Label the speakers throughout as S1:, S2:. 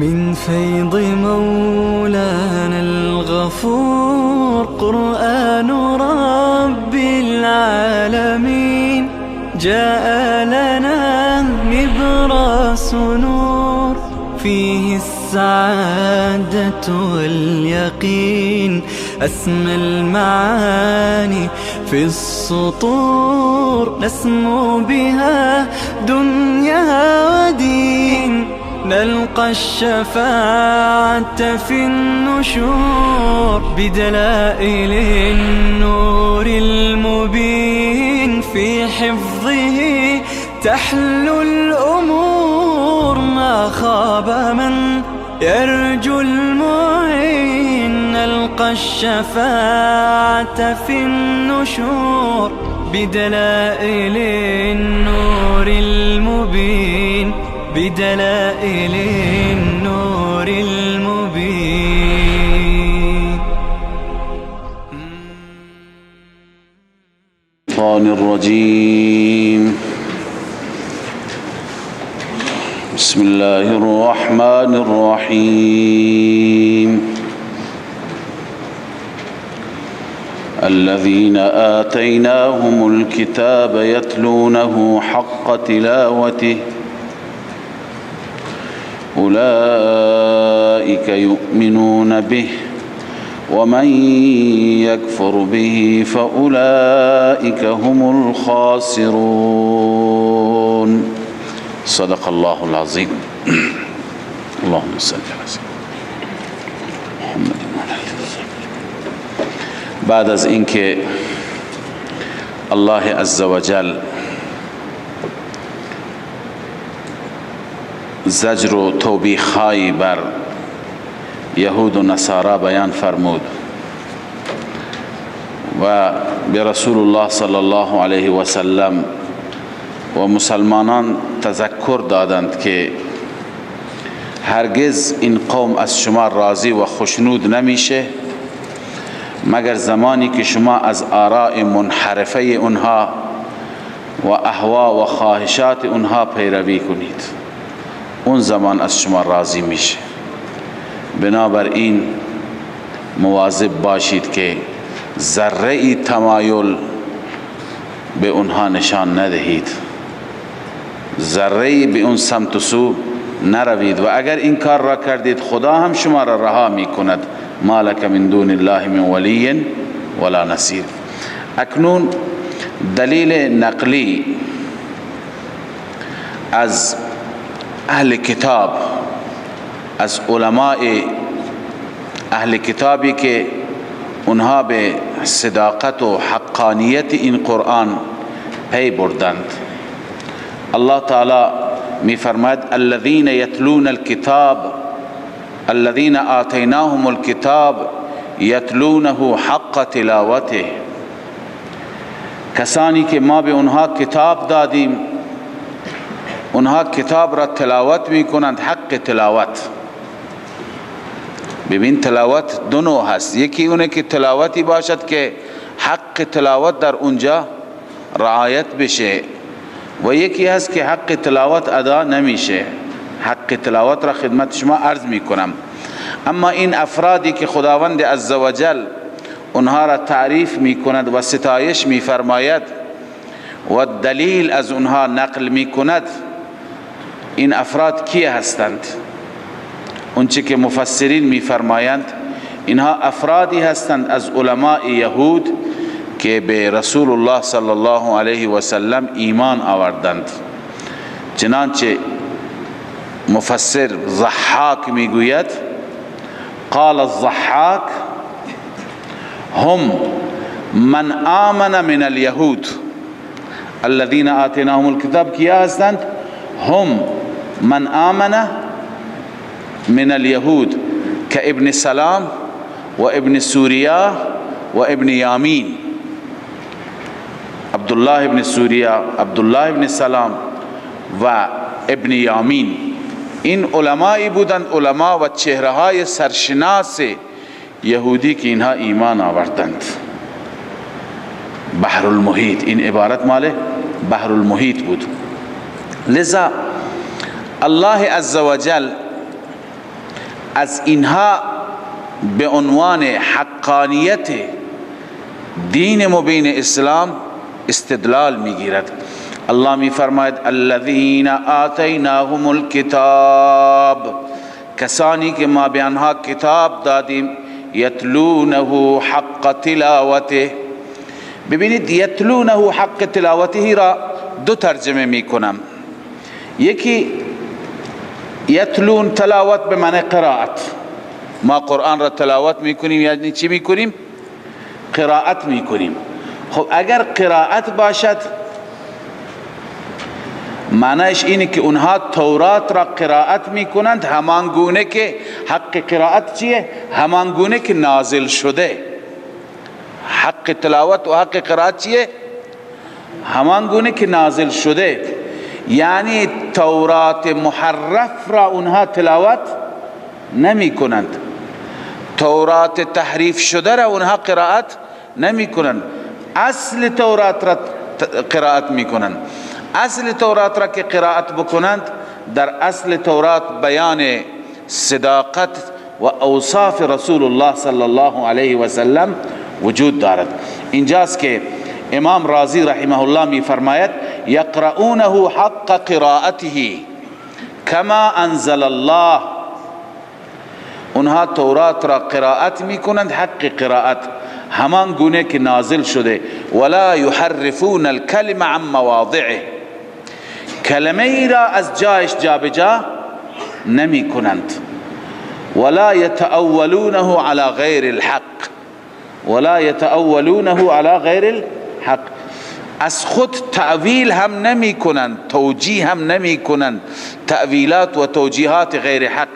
S1: من فيض مولانا الغفور قرآن رب العالمين جاء لنا نبراس نور فيه السعادة واليقين أسمى المعاني في السطور نسمو بها دنيا ودين نلقى الشفاعة في النشور بدلائل النور المبين في حفظه تحلو الأمور ما خاب من يرجو المعين نلقى الشفاعة في النشور بدلائل النور المبين بدلائل النور المبين.
S2: الشيطان الرجيم. بسم الله الرحمن الرحيم. الذين آتيناهم الكتاب يتلونه حق تلاوته أولئك يؤمنون به ومن يكفر به فأولئك هم الخاسرون. صدق الله العظيم. اللهم صل على سيدنا محمد. بعد از اینکه الله عزوجل زجر و توبیخ‌هایی بر یهود و نصارا بیان فرمود و به رسول الله صلی الله علیه و سلم و مسلمانان تذکر دادند که هرگز این قوم از شما راضی و خوشنود نمیشه مگر زمانی که شما از آراء منحرفه اونها و اهوا و خواهشات اونها پیروی کنید، اون زمان از شما راضی میشه. بنابراین مواظب باشید که ذره تمایل به اونها نشان ندهید، ذره به اون سمت و سو نروید و اگر این کار را کردید خدا هم شما را رها میکند. ما لک من دون الله من ولی ولا نصیر. اکنون دلیل نقلی از اهل کتاب، از علماء اهل کتابی که اونها به صداقت و حقانیت این قرآن پی بردند. الله تعالی می فرماید الذین یتلون الکتاب الذین آتیناهم الکتاب یتلونه حق تلاوته. کسانی که ما به اونها کتاب دادیم اونها کتاب را تلاوت می کنند حق تلاوت. ببین تلاوت دو نوع هست، یکی اونه که تلاوتی باشد که حق تلاوت در اونجا رعایت بشه و یکی هست که حق تلاوت ادا نمیشه. حق تلاوت را خدمت شما عرض می کنم. اما این افرادی که خداوند عزوجل اونها را تعریف می کند و ستایش می فرماید و دلیل از اونها نقل می کند، این افراد کیه هستند؟ اونچه که مفسرین می فرمایند اینها افرادی هستند از علماء یهود که به رسول الله صلی الله علیه و سلم ایمان آوردند. چنانچه مفسر ضحاک می گوید قال الضحاک هم من آمن من اليهود الذين آتيناهم الكتاب. کیا هستند؟ هم من آمن من اليهود كابن سلام و ابن سوریا و ابن یامین. عبدالله ابن سوریا، عبدالله ابن سلام و ابن یامین این علمایی بودند، علما و چهره‌های سرشناس یهودی که اینها ایمان آوردند. بحر المحیط، این عبارت مال بحر المحیط بود. لذا الله عزوجل از اینها به عنوان حقانیت دین مبین اسلام استدلال میگیرد. الله میفرماید الذین آتیناهم الکتاب، کسانی که ما به آنها کتاب دادیم، یتلونه حق تلاوته. ببینید یتلونه حق تلاوته را دو ترجمه میکنم. یکی یتلون تلاوت به معنی قرائت، ما قرآن را تلاوت میکنیم یعنی چی میکنیم؟ قرائت میکنیم. خب اگر قرائت باشد معنیش اینه که اونها تورات را قرائت میکنند همان گونه که حق قرائت چیه؟ همان گونه که نازل شده. حق تلاوت و حق قرائت چیه؟ همان گونه که نازل شده. یعنی تورات محرف را اونها تلاوت نمی کنند، تورات تحریف شده را اونها قرائت نمی کنند، اصل تورات را قرائت می کنند. اصل تورات را که قرائت بکنند، در اصل تورات بیان صداقت و اوصاف رسول الله صلی الله علیه و سلم وجود دارد. اینجاست که امام رازی رحمه الله می فرماید یقرؤونه حق قراءته کما انزل الله، اونها تورات را قرائت می کنند حق قرائت همان گونه که نازل شده. ولا یحرفون الکلم عن مواضعه، کلمه ای را از جایش جابجا نمی کنند. ولا یتأولونه علی غیر الحق، ولا یتأولونه علی غیر الحق، از خود تأویل هم نمی کنند، توجیه هم نمی کنند، تأویلات و توجیهات غیر حق.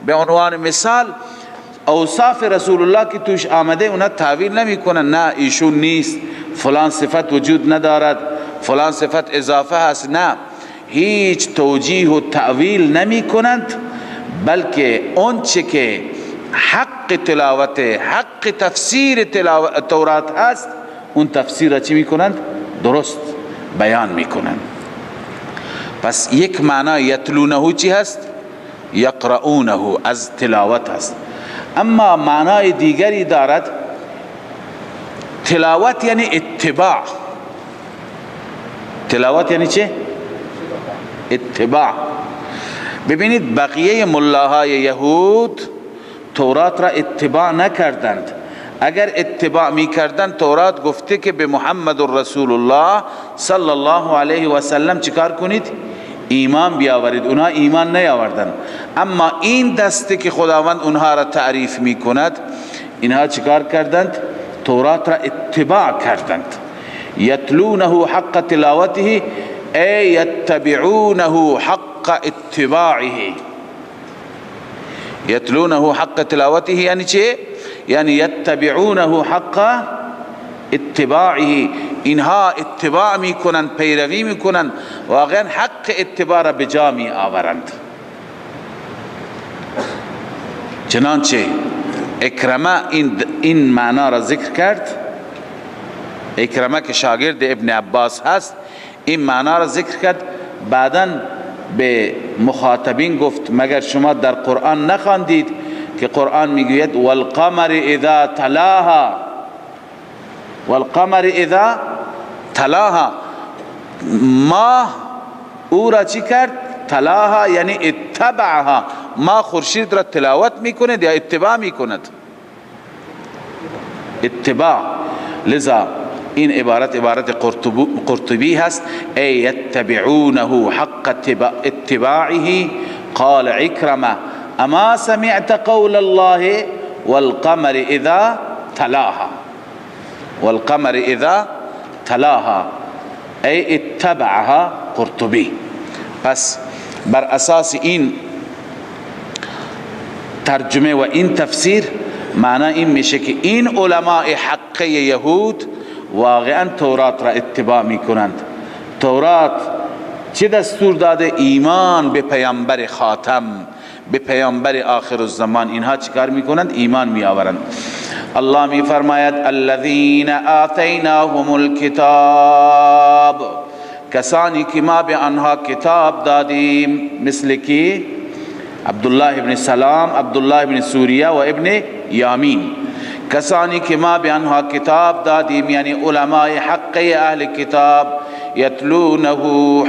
S2: به عنوان مثال اوصاف رسول الله که توش آمده اونا تأویل نمی کنند، نه ایشون نیست، فلان صفت وجود ندارد، فلان صفت اضافه هست، نه، هیچ توجیه و تأویل نمی کنند، بلکه اون چه که حق تلاوت، حق تفسیر تورات هست، اون تفسیر را چی می کنند؟ درست بیان می کنند. پس یک معنی یتلونه چی هست؟ یقرؤونه، از تلاوت هست. اما معنای دیگری دارد. تلاوت یعنی اتباع. تلاوت یعنی چه؟ اتباع. ببینید بقیه ملاهای یهود تورات را اتباع نکردند. اگر اتباع می کردند تورات گفته که به محمد رسول الله صلی الله علیه و سلم چیکار کنید؟ ایمان بیاورید. اونها ایمان نیاوردند. اما این دسته که خداوند اونها را تعریف می کند، اینها چیکار کردند؟ تورات را اتباع کردند. یتلونه حق تلاوته ای یتبعونه حق اتباعه. یتلونه حق تلاوته یعنی چه؟ یعنی یتبعونه حق اتباعه، اینها اتباع می کنند، پیروی می کنند، واقعا حق اتباع را به جا می آورند. چنانچه اکرمه این معنا را ذکر کرد. اکرمه که شاگرد ابن عباس هست این معنا را ذکر کرد. بعداً به مخاطبین گفت مگر شما در قرآن نخواندید که قرآن میگوید والقمر اذا تلاها، والقمر اذا تلاها، ماه او را چی کرد؟ تلاها یعنی اتبعها، ما خورشید را تلاوت میکند یا اتباع میکند؟ اتباع. لذا این عبارت قرطبی هست ای یتبعونه حق اتباعه. قال عکرمه اما سمعت قول الله والقمر اذا تلاها، والقمر اذا تلاها ای اتبعها. قرطبی. پس بر اساس این ترجمه و این تفسیر معنی این میشه که این علماء حقه یهود واقعا تورات را اتباع می کنند. تورات چه دستور داده؟ ایمان به پیامبر خاتم، به پیامبر آخر الزمان. اینها چیکار می کنند؟ ایمان می آورند. الله می فرماید الذین آتیناهم الکتاب، کسانی که ما به آنها کتاب دادیم. مثل کی؟ عبدالله ابن سلام، عبدالله ابن سوریه و ابن یامین، کسانی که ما به آنها کتاب دادیم، یعنی علماء حق اهل کتاب، یتلونه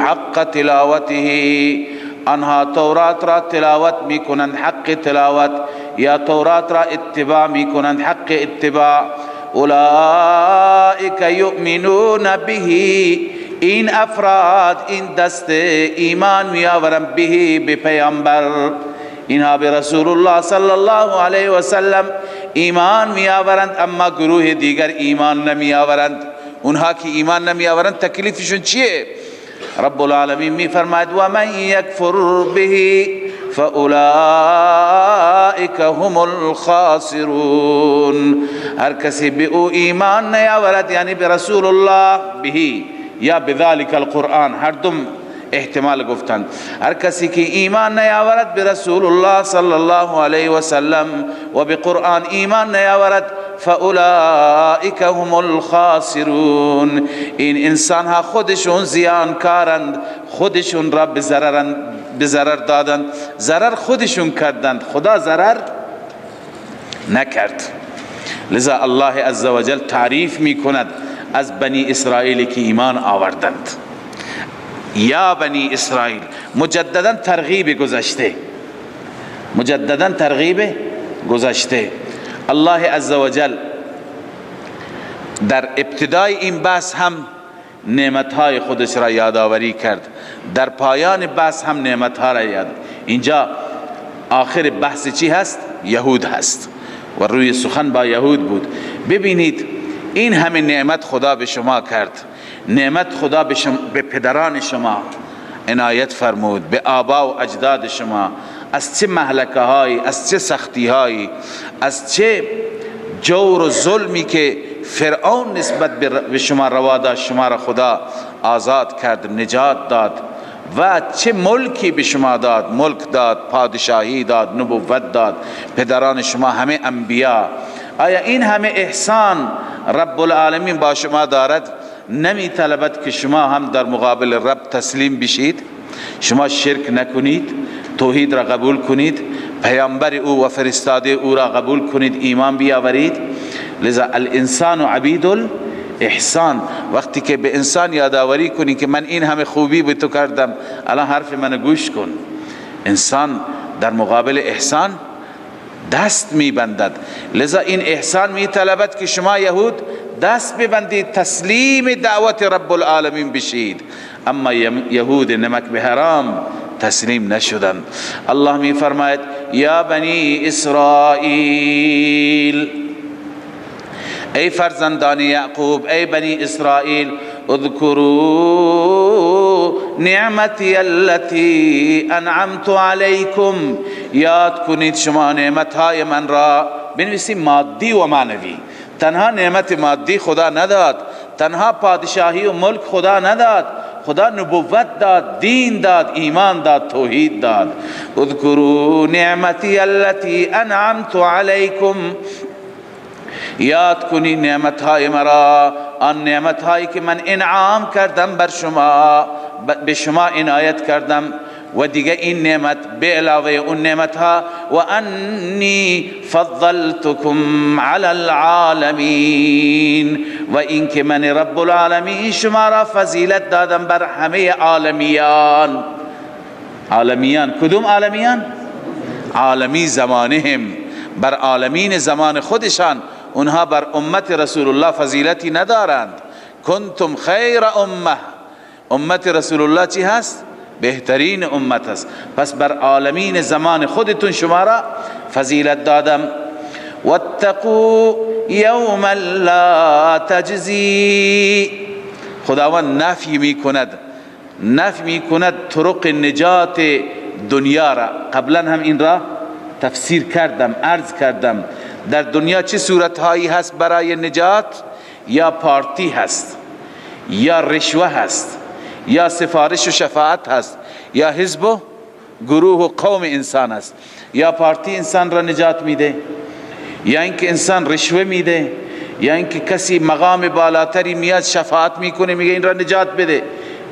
S2: حق تلاوته، آنها تورات را تلاوت میکنند حق تلاوت، یا تورات را اتباع میکنند حق اتباع. اولئک یؤمنون به، این افراد، این دست ایمان میآورند به، به پیامبر، اینها به رسول الله صلی الله علیه و سلم ایمان میآورند، اما گروه دیگر ایمان نمیآورند. اونها که ایمان نمیآورند تکلیفشون چیه؟ رب العالمین میفرماید و من یکفر به فاولئک هم الخاسرون. هر کسی به او ایمان نیاورد، یعنی به رسول الله به یا بذلک القرآن، هر دوم احتمال گفتند. هر کسی که ایمان نیاورد به رسول الله صلی الله علیه و سلم و به قرآن ایمان نیاورد، فاولئک هم الخاسرون. این انسان ها خودشون زیانکارند، خودشون را به ضرر دادند، ضرر خودشون کردند، خدا ضرر نکرد. لذا الله عزوجل تعریف می کند از بنی اسرائیل که ایمان آوردند. یا بنی اسرائیل، مجددا ترغیب گذشته، مجددا ترغیب گذشته. الله عزوجل در ابتدای این بحث هم نعمتهای خودش را یادآوری کرد، در پایان بحث هم نعمتها را یاد. اینجا آخر بحث چی هست؟ یهود هست و روی سخن با یهود بود. ببینید این همه نعمت خدا به شما کرد، نعمت خدا به پدران شما عنایت فرمود، به آبا و اجداد شما، از چه مهلکه هایی، از چه سختی هایی، از چه جور و ظلمی که فرعون نسبت به شما روا داشت، شما را خدا آزاد کرد، نجات داد و چه ملکی به شما داد، ملک داد، پادشاهی داد، نبوت داد، پدران شما همه انبیا. آیا این همه احسان رب العالمین با شما دارد؟ نمی طلبد که شما هم در مقابل رب تسلیم بشید، شما شرک نکنید، توحید را قبول کنید، پیامبر او و فرستاده او را قبول کنید، ایمان بیاورید. لذا الانسان عبید الاحسان. وقتی که به انسان یادآوری کنی که من این همه خوبی به تو کردم، الان حرف من گوش کن، انسان در مقابل احسان دست میبندد. لذا این احسان میطلبد که شما یهود دست ببندید، تسلیم دعوت رب العالمین بشید، اما یهود نمک به حرام تسلیم نشدند. الله می فرماید یا بنی اسرائیل، ای فرزندان یعقوب، ای بنی اسرائیل، اذکروا نعمتی التي انعمت علیکم، یاد کنید شما نعمتهای من را. بنویسید مادی و معنوی. تنها نعمت مادی خدا نداد، تنها پادشاهی و ملک خدا نداد، خدا نبوت داد، دین داد، ایمان داد، توحید داد. اذکروا نعمتی التي انعمت علیکم، یاد کنی نعمتهای مرا، آن نعمتهایی که من انعام کردم بر شما، به شما عنایت کردم. و دیگه این نعمت به علاوه اون نعمتها، و انی فضلتکم علی العالمین، و این که من رب العالمین شما را فضیلت دادم بر همه عالمیان. عالمیان کدوم عالمیان؟ عالمی زمانهم، بر عالمین زمان خودشان. اونها بر امت رسول الله فضیلتی ندارند. کنتم خیر امه، امت رسول الله چی هست؟ بهترین امت است. پس بر عالمین زمان خودتون شما را فضیلت دادم. واتقوا یوما لا تجزی، خداوند نفی می کند طرق نجات دنیا را. قبلا هم این را تفسیر کردم، عرض کردم. در دنیا چه صورتهایی هست برای نجات؟ یا پارتی هست، یا رشوه هست، یا سفارش و شفاعت هست، یا حزب و گروه و قوم انسان است. یا پارتی انسان را نجات میده، یا اینکه انسان رشوه میده، یا اینکه کسی مقام بالاتری میاد شفاعت میکنه میگه این را نجات بده،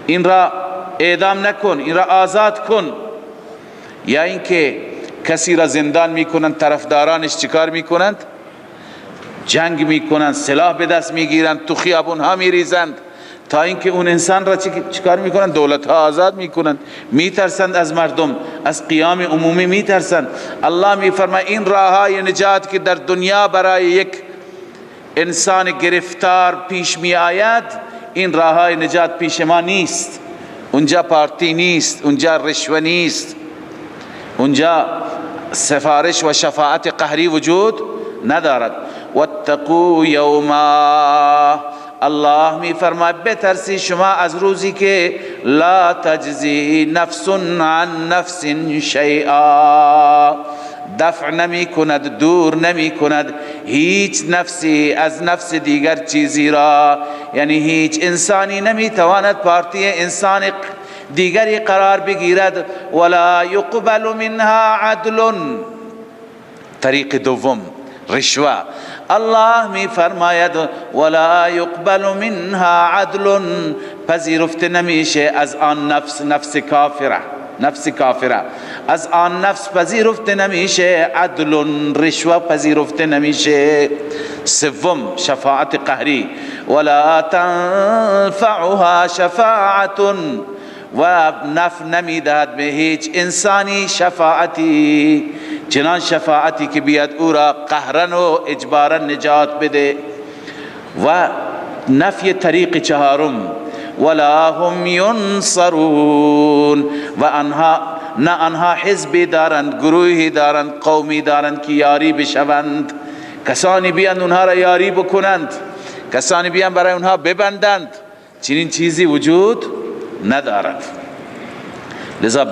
S2: این را اعدام نکن، این را آزاد کن. یا اینکه کسی را زندان میکنند، طرفدارانش چیکار میکنند؟ جنگ میکنند، سلاح به دست میگیرند، تو خیابون ها میریزند تا اینکه اون انسان را چیکار میکنند؟ دولت ها آزاد میکنند. میترسند از مردم، از قیام عمومی میترسند. الله میفرماید این راههای نجات که در دنیا برای یک انسان گرفتار پیش می آید، این راههای نجات پیش ما نیست. اونجا پارتی نیست، اونجا رشوه نیست، اونجا سفارش و شفاعت قهری وجود ندارد. واتقوا یوما، الله می فرماید بترسی شما از روزی که لا تجزی نفس عن نفس شیئا، دفع نمی کند، دور نمی کند هیچ نفسی از نفس دیگر چیزی را. یعنی هیچ انسانی نمی تواند پارتی انسان دیگری قرار بگیرد. ولا یقبل منها عدل، طریق دوم رشوه. الله می فرماید ولا یقبل منها عدل، پذیرفته نمیشه از آن نفس کافره از آن نفس پذیرفته نمیشه، عدل رشوه پذیرفته نمیشه. سوم شفاعت قهری، ولا تنفعها شفاعت، و نفع نمیدهد به هیچ انسانی شفاعتی، چنان شفاعتی که بیاد او را قهرن و اجبارا نجات بده. و نفی طریق چهارم، ولا هم ینصرون، و آنها حزبی دارند، گروهی دارند، قومی دارند که یاری بشوند. کسانی بیان اونها را یاری بکنند، کسانی بیان برای اونها ببندند، چنین چیزی وجود ندارد. لذا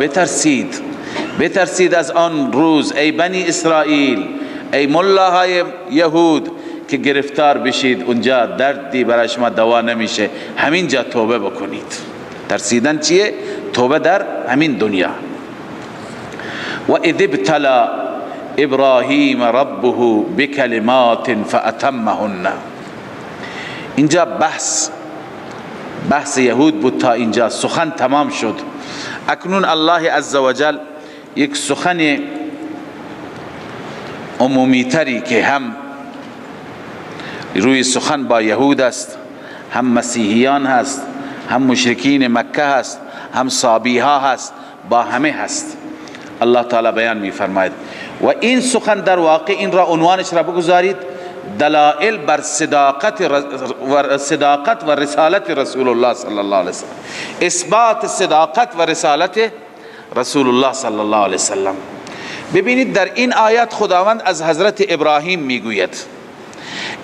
S2: بترسید از آن روز ای بنی اسرائیل، ای ملاهای یهود که گرفتار بشید، اونجا دردی برای شما دوا نمیشه، همینجا توبه بکنید. ترسیدن چیه؟ توبه در همین دنیا. و اذ ابتلی ابراهیم ربه بکلمات فاتمهن. اینجا بحث یهود بود تا اینجا، سخن تمام شد. اکنون الله عزوجل یک سخن عمومی تری که هم روی سخن با یهود است، هم مسیحیان هست، هم مشرکین مکه هست، هم صابیها هست، با همه هست، الله تعالی بیان می فرماید. و این سخن در واقع این را عنوانش را بگذارید دلائل بر صداقت و رسالت رسول الله صلی الله علیه وسلم، اثبات صداقت و رسالت رسول الله صلی الله علیه وسلم. ببینید در این آیات خداوند از حضرت ابراهیم میگوید.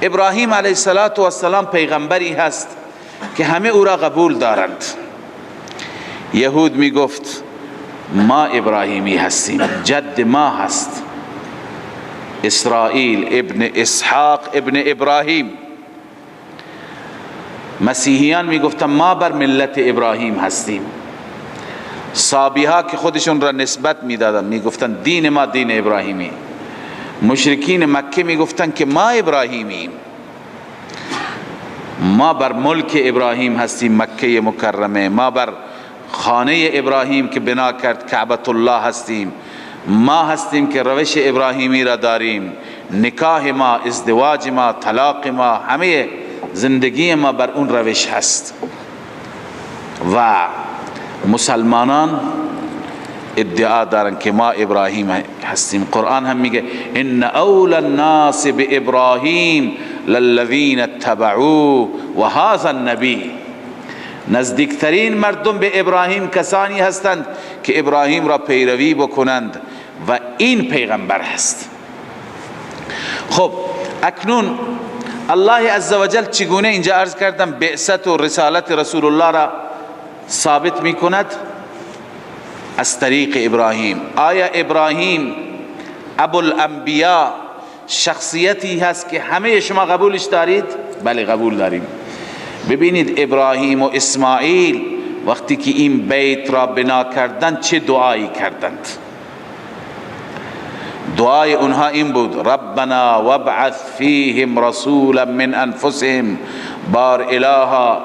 S2: ابراهیم علیه السلام پیغمبری هست که همه او را قبول دارند. یهود میگفت ما ابراهیمی هستیم، جد ما هست اسرائیل ابن اسحاق ابن ابراهیم. مسیحیان میگفتن ما بر ملت ابراهیم هستیم. صابیها که خودشون را نسبت میدادن میگفتن دین ما دین ابراهیمی. مشرکین مکه میگفتن که ما ابراهیمیم، ما بر ملک ابراهیم هستیم، مکه مکرمه، ما بر خانه ابراهیم که بنا کرد کعبۃ الله هستیم، ما هستیم که روش ابراهیمی را داریم، نکاح ما، ازدواج ما، طلاق ما، همه زندگی ما بر اون روش هست. و مسلمانان ادعا دارن که ما ابراهیم هستیم. قرآن هم میگه ان اول الناس بابراهیم للذین اتبعوه و هذا النبی، نزدیکترین مردم به ابراهیم کسانی هستند که ابراهیم را پیروی بکنند و این پیغمبر هست. خب اکنون الله عزوجل چگونه اینجا عرض کردم بعثت و رسالت رسول الله را ثابت می کند؟ از طریق ابراهیم. آیا ابراهیم ابو الانبیاء شخصیتی هست که همه شما قبولش دارید؟ بله قبول داریم. ببینید ابراهیم و اسماعیل وقتی که این بیت را بنا کردند چه دعایی کردند؟ دعای اونها این بود ربنا وابعث فیهم رسولا من انفسهم، بار الها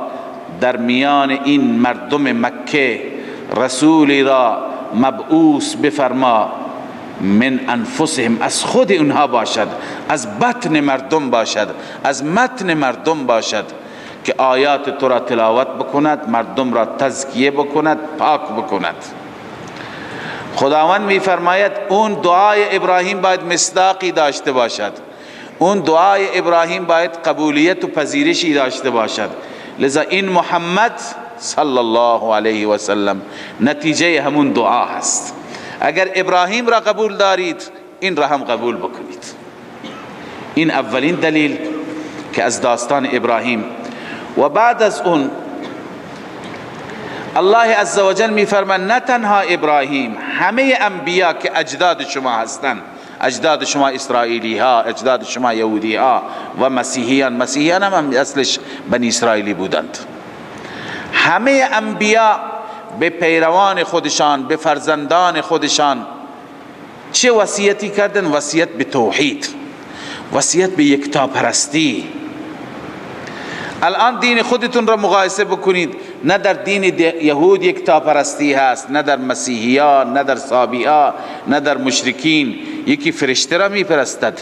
S2: در میان این مردم مکه رسولی را مبعوث بفرما من انفسهم، از خود اونها باشد، از بطن مردم باشد، از متن مردم باشد که آیات تو را تلاوت بکند، مردم را تزکیه بکند، پاک بکند. خداوند می فرماید اون دعای ابراهیم باید مصداقی داشته باشد، اون دعای ابراهیم باید قبولیت و پذیرشی داشته باشد. لذا این محمد صلی الله علیه و سلم نتیجه همون دعا هست. اگر ابراهیم را قبول دارید این را هم قبول بکنید. این اولین دلیل که از داستان ابراهیم. و بعد از اون الله عزوجل می فرماید نه تنها ابراهیم، همه انبیا که اجداد شما هستند، اجداد شما اسرائیلی ها، اجداد شما یهودی ها و مسیحیان، مسیحیان هم اصلش بنی اسرائیلی بودند. همه انبیا به پیروان خودشان، به فرزندان خودشان چه وصیتی کردن؟ وصیت به توحید، وصیت به یکتاپرستی. الان دین خودتون را مقایسه بکنید، نه در دین یهود یکتاپرستی هست، نه در مسیحیان، نه در صابئه، نه در مشرکین. یکی فرشته را میپرستد،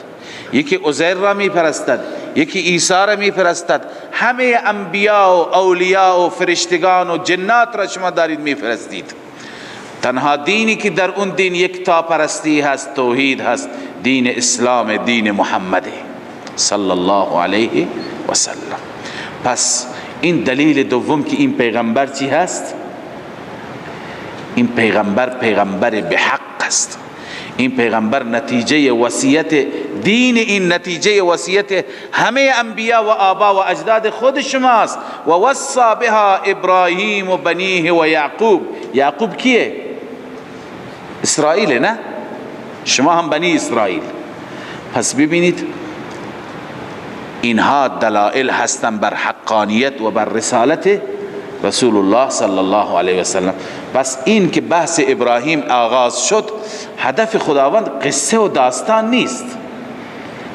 S2: یکی عزیر را میپرستد، یکی عیسی را میپرستد. همه انبیا و اولیاء و فرشتگان و جنات را شما دارید میپرستید. تنها دینی که در اون دین یکتاپرستی هست، توحید هست، دین اسلام، دین محمد صلی الله علیه و سلم. پس این دلیل دوم که این پیغمبر چی هست؟ این پیغمبر به حق است. این پیغمبر نتیجه وصیت دین، این نتیجه وصیت همه انبیا و آبا و اجداد خود شماست. و وصى بها ابراهیم و بنیه و یعقوب. یعقوب کیه؟ اسرائیل، نه؟ شما هم بنی اسرائیل. پس ببینید اینها دلائل هستن بر حقانیت و بر رسالت رسول الله صلی الله علیه و سلم. پس این که بحث ابراهیم آغاز شد، هدف خداوند قصه و داستان نیست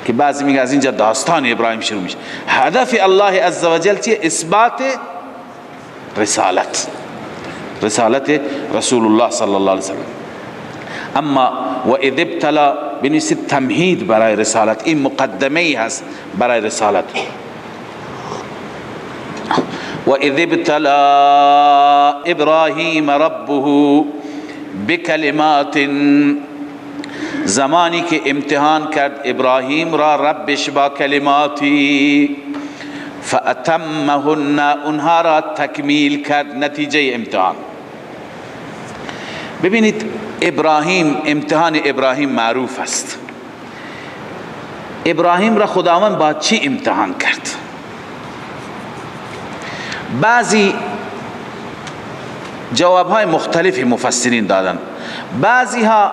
S2: که بعضی میگه از اینجا داستان ابراهیم شروع میشه. هدف الله عزوجل چیه؟ اثبات رسالت رسول الله صلی الله علیه و سلم. اما و اذ ابتلا بنویسید تمهید برای رسالت، این مقدمه ای هست برای رسالت. و اذ ابتلا ابراهیم ربه بکلمات، زمانی که امتحان کرد ابراهیم را ربش با کلماتی، فاتمهن، اونها را تکمیل کرد، نتیجه امتحان. ببینید ابراهیم، امتحان ابراهیم معروف است. ابراهیم را خداوند با چی امتحان کرد؟ بعضی جوابهای مختلف مفسرین دادند. بعضی ها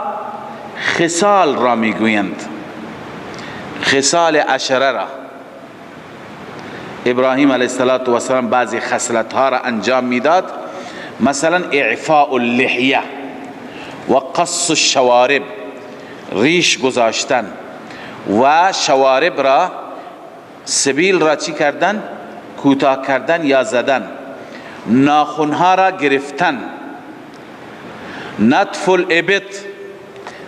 S2: خصال را میگویند، خصال عشره را. ابراهیم علیه السلام بعضی خصلتها را انجام میداد، مثلا اعفاء اللحیه و قص الشوارب، ریش گذاشتن و شوارب را، سبیل را چی کردن؟ کوتاه کردن یا زدن. ناخنها را گرفتن. نتف الابط،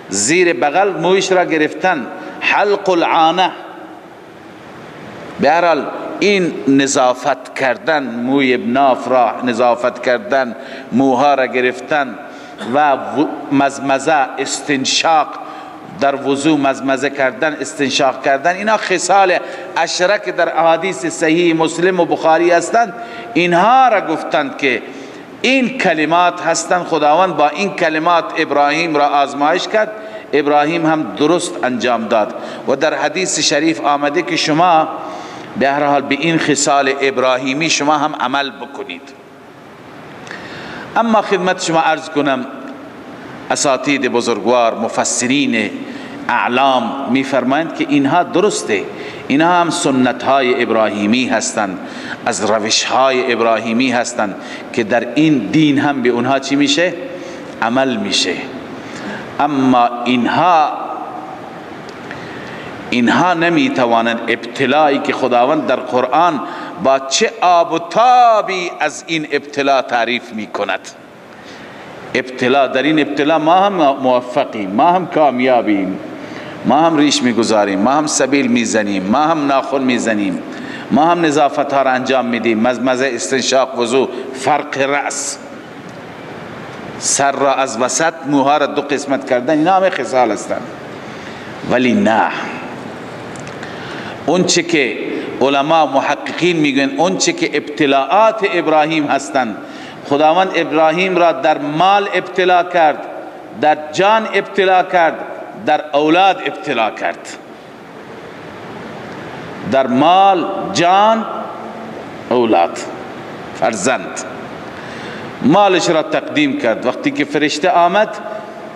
S2: زیر بغل مویش را گرفتن. حلق العانه، بهرحال این نظافت کردن، موی ناف را نظافت کردن، موها را گرفتن و مزمزه، استنشاق، در وضو مزمزه کردن، استنشاق کردن. اینا خصال عشره که در احادیث صحیح مسلم و بخاری هستند. اینها را گفتند که این کلمات هستند. خداوند با این کلمات ابراهیم را آزمایش کرد، ابراهیم هم درست انجام داد. و در حدیث شریف آمده که شما به هر حال به این خصال ابراهیمی شما هم عمل بکنید. اما خدمت شما عرض کنم، اساتید بزرگوار، مفسرین اعلام میفرمایند که اینها درسته، اینها هم سنت های ابراهیمی هستند، از روش های ابراهیمی هستند که در این دین هم به اونها چی میشه؟ عمل میشه. اما اینها نمیتوانند ابتلایی که خداوند در قرآن با چه آب و تابی از این ابتلا تعریف میکند، ابتلا، در این ابتلا ما هم موفقیم، ما هم کامیابیم، ما هم ریش میگذاریم، ما هم سبیل میزنیم، ما هم ناخن میزنیم، ما هم نظافت ها را انجام میدیم، مزمزه، استنشاق، وضو، فرق رأس، سر را از وسط، موها را 2 قسمت کردن، اینا همه خصال هستند. ولی نه، اون چه که علما محققین میگن، اون چه که ابتلاعات ابراهیم هستند، خداوند ابراهیم را در مال ابتلا کرد، در جان ابتلا کرد، در اولاد ابتلا کرد. در مال، جان، اولاد، فرزند. مالش را تقدیم کرد. وقتی که فرشته آمد،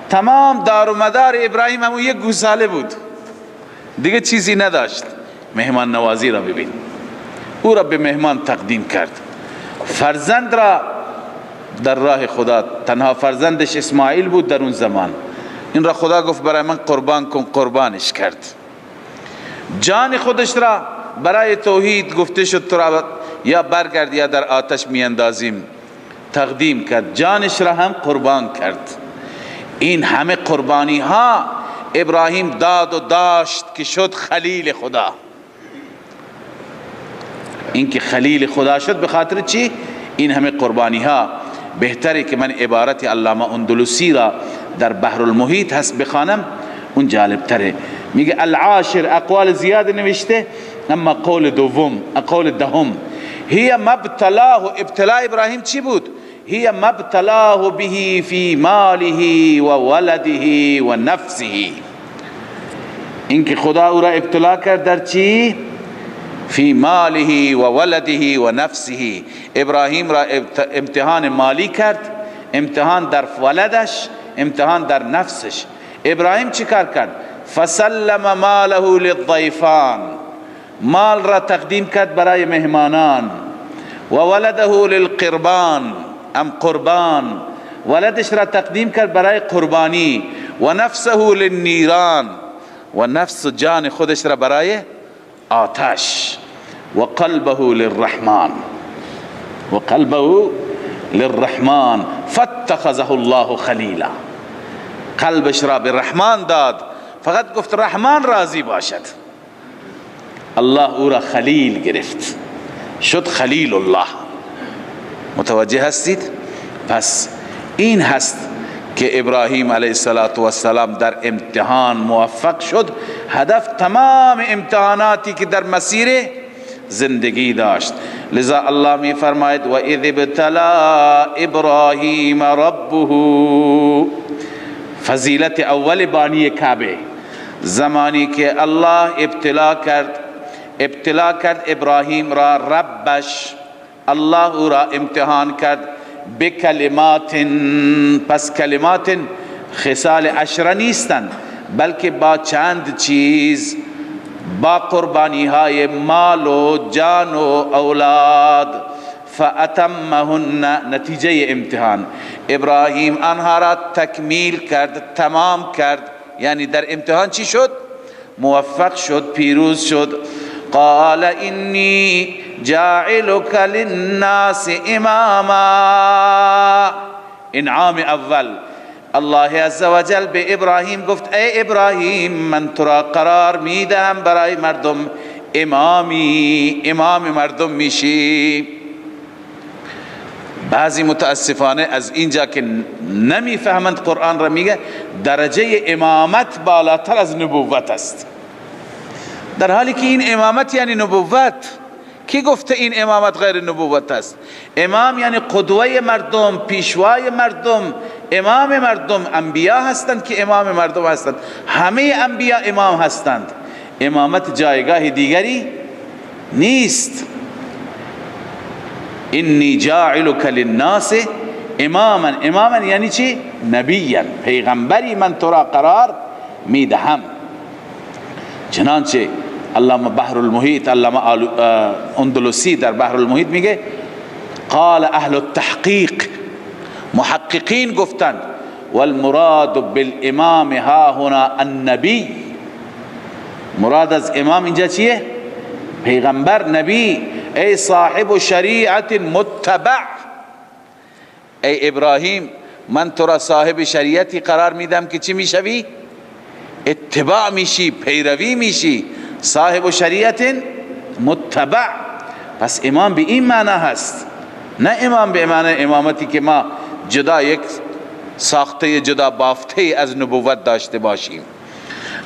S2: تمام دار و مدار ابراهیم همون 1 گوساله بود، دیگه چیزی نداشت. مهمان نوازی را ببین، او را به مهمان تقدیم کرد. فرزند را در راه خدا، تنها فرزندش اسماعیل بود در اون زمان، این را خدا گفت برای من قربان کن، قربانش کرد. جان خودش را برای توحید گفته شد تو را یا برگرد یا در آتش میاندازیم، تقدیم کرد، جانش را هم قربان کرد. این همه قربانی ها ابراهیم داد و داشت که شد خلیل خدا. این که خلیل خدا شد به خاطر چی؟ این همه قربانی ها. بهتره که من عبارت علامه اندلسی را در بحر المحیط هست بخوانم، اون جالب تره. میگه العاشر، اقوال زیاد نوشته، اما قول دوم، قول دهم، هی مبتلاه، ابتلا ابراهیم چی بود؟ هی مبتلاه به فی ماله و ولده و نفسه، اینکه خدا او را ابتلا کرد در چی؟ فی ماله و ولده و نفسه. ابراهیم را امتحان مالی کرد، امتحان در ولدش، امتحان در نفسش. ابراهیم چی کار کرد؟ فسلم ماله للضیفان، مال را تقدیم کرد برای مهمانان. و ولده للقربان، ام قربان، ولدش را تقدیم کرد برای قربانی. و نفسه للنیران، و نفس جان خودش را برای آتش. و قلبه للرحمن، و قلبه للرحمن فاتخذه الله خلیلا، قلبش را به رحمان داد، فقط گفت رحمان راضی باشد، الله او را خلیل گرفت، شد خلیل الله. متوجه هستید؟ پس این هست که ابراهیم علیه السلام در امتحان موفق شد. هدف تمام امتحاناتی که در مسیر زندگی داشت. لذا الله می فرماید و اذ ابتلا ابراهیم ربه، فضیلت اول بانی کعبه، زمانی که الله ابتلا کرد ابراهیم را، ربش الله او را امتحان کرد بکلمات. پس کلمات خصال 10 نیستند، بلکه با چند چیز، با قربانی های مال و جان و اولاد. فاتمهن، نتیجه امتحان، ابراهیم آنها را تکمیل کرد، تمام کرد. یعنی در امتحان چی شد؟ موفق شد، پیروز شد. قال انی جاعلک للناس اماما، انعام اول. الله عزوجل به ابراهیم گفت ای ابراهیم من تو را قرار میدم برای مردم امامی، امام مردم میشی. بعضی متاسفانه از اینجا که نمیفهمند قرآن را، میگه درجه امامت بالاتر از نبوت است، در حالی که این امامت یعنی نبوت. کی گفته این امامت غیر نبوت است؟ امام یعنی قدوه مردم، پیشوای مردم، امام مردم. انبیا هستند که امام مردم هستند، همه انبیا امام هستند. امامت جایگاه دیگری نیست. انی جاعلک للناس اماما، اماما یعنی چی؟ نبیا، پیغمبری من تو را قرار میدهم. چنانچه علامه بحر المحیط، علامه اندلسی در بحر المحیط میگه قال اهل التحقیق، محققین گفتند والمراد بالامام ها هنا النبی، مراد از امام اینجا چیه؟ پیغمبر، نبی. ای صاحب شریعت متبع، ای ابراهیم من تو را صاحب شریعتی قرار میدم که چی میشوی؟ اتباع میشی، پیروی میشی، صاحب شریعت متبع. پس امام به این معنی هست، نه امام به معنی امامتی که ما جدا یک ساخته جدا بافته از نبوت داشته باشیم.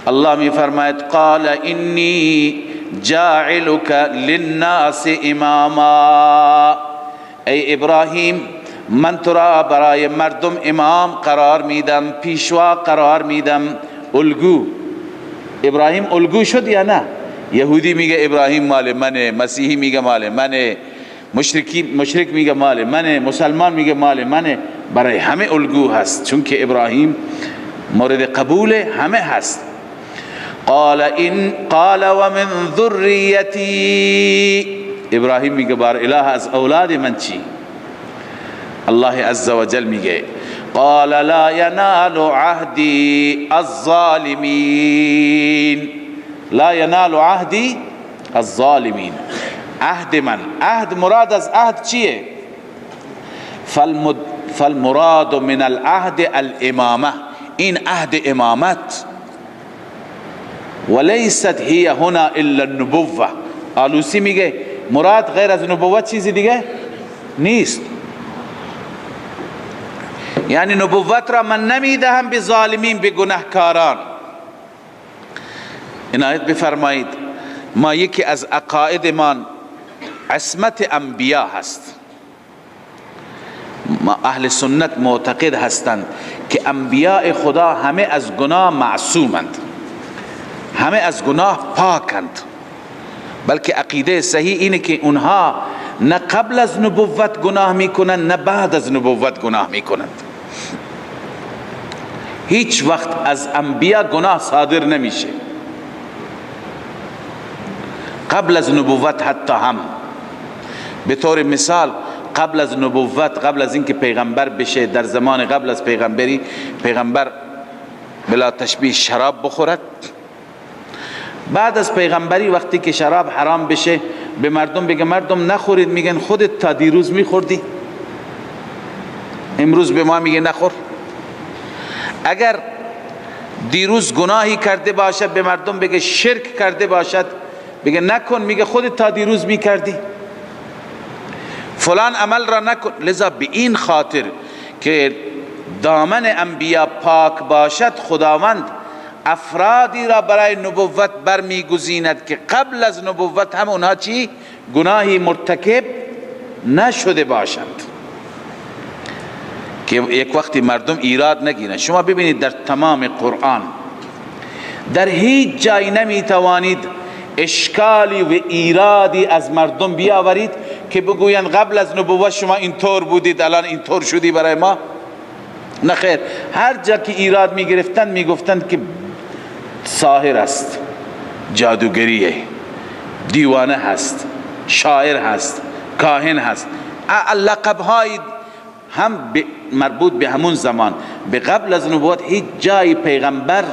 S2: الله می فرماید قال انی جاعلک للناس اماما، ای ابراهیم من تو را برای مردم امام قرار میدم، پیشوا قرار میدم، الگو. ابراهیم الگو شد یا نه؟ یهودی میگه ابراهیم مال منه، مسیحی میگه مال منه، مشرک میگه مال منه، مسلمان میگه مال منه. برای همه الگو هست، چون که ابراهیم مورد قبول همه هست. قال ومن ذریتی، ابراهیم میگه بار اله از اولاد من چی؟ الله عز وجل میگه قال لا ینال عهدی الظالمین، لا ینال عهدی الظالمین. عهد من، عهد مراد از عهد چیه؟ فالمراد من العهد الامامه، این عهد امامت. وليست هي هنا الا النبوه. آلوسی میگه مراد غیر از نبوت چیزی دیگه نیست. یعنی نبوت را من نمیدهم به ظالمین، به گناهکاران. عنایت بفرمایید ما یکی از عقایدمان عصمت انبیا هست. ما اهل سنت معتقد هستند که انبیاء خدا همه از گناه معصومند، همه از گناه پاکند. بلکه عقیده صحیح اینه که اونها نه قبل از نبوت گناه میکنند نه بعد از نبوت گناه میکنند. هیچ وقت از انبیا گناه صادر نمیشه، قبل از نبوت حتی هم. به طور مثال قبل از نبوت، قبل از اینکه پیغمبر بشه، در زمان قبل از پیغمبری، پیغمبر بلا تشبیه شراب بخورد. بعد از پیغمبری وقتی که شراب حرام بشه به مردم بگه مردم نخورید، میگن خودت تا دیروز میخوردی، امروز به ما میگه نخور. اگر دیروز گناهی کرده باشد به مردم بگه شرک کرده باشد، بگه نکن، میگه خودت تا دیروز میکردی. فلان عمل را نکن. لذا به این خاطر که دامن انبیا پاک باشد، خداوند افرادی را برای نبوت برمیگزیند که قبل از نبوت هم اونها چی؟ گناهی مرتکب نشده باشند، که یک وقتی مردم ایراد نگیرند. شما ببینید در تمام قرآن در هیچ جای نمیتوانید اشکالی و ایرادی از مردم بیاورید که بگویند قبل از نبوت شما اینطور بودید الان اینطور شدی برای ما. نه خیر، هر جا که ایراد میگرفتند میگفتند که ساحر است، جادوگریه، دیوانه هست، شاعر هست، کاهن هست. لقب‌های هم مربوط به همون زمان. به قبل از نبوت هیچ جای پیغمبر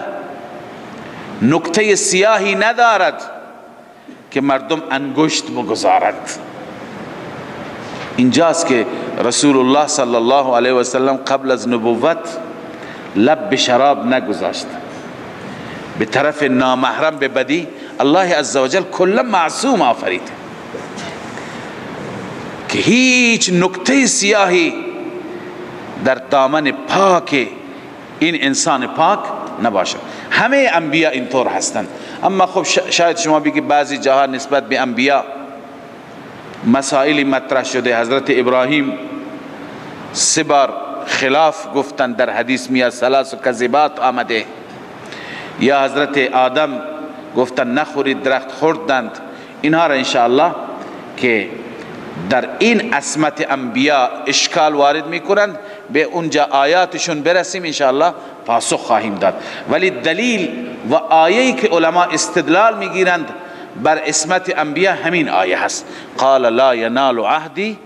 S2: نکته سیاهی ندارد که مردم انگشت بگذارد. اینجاست که رسول الله صلی الله علیه و سلم قبل از نبوت لب به شراب نگذاشت، به طرف نامحرم به بدی. الله عزوجل کلا معصوم آفرید که هیچ نکته سیاهی در دامن پاک این انسان پاک نباشد. همه انبیا اینطور هستند. اما خب شاید شما بگید بعضی جاها نسبت به انبیا مسائلی مطرح شده. حضرت ابراهیم 3 بار خلاف گفتند، در حدیث میاد 3 کذبات آمده. یا حضرت آدم گفتند نخورید، درخت خوردند. اینها را انشاءالله که در این عصمت انبیا اشکال وارد میکنند، به اونجا آیاتشون برسیم انشاءالله پاسخ خواهیم داد. ولی دلیل و آیه‌ای که علما استدلال میگیرند بر عصمت انبیا همین آیه هست. قال لا ینال عهدی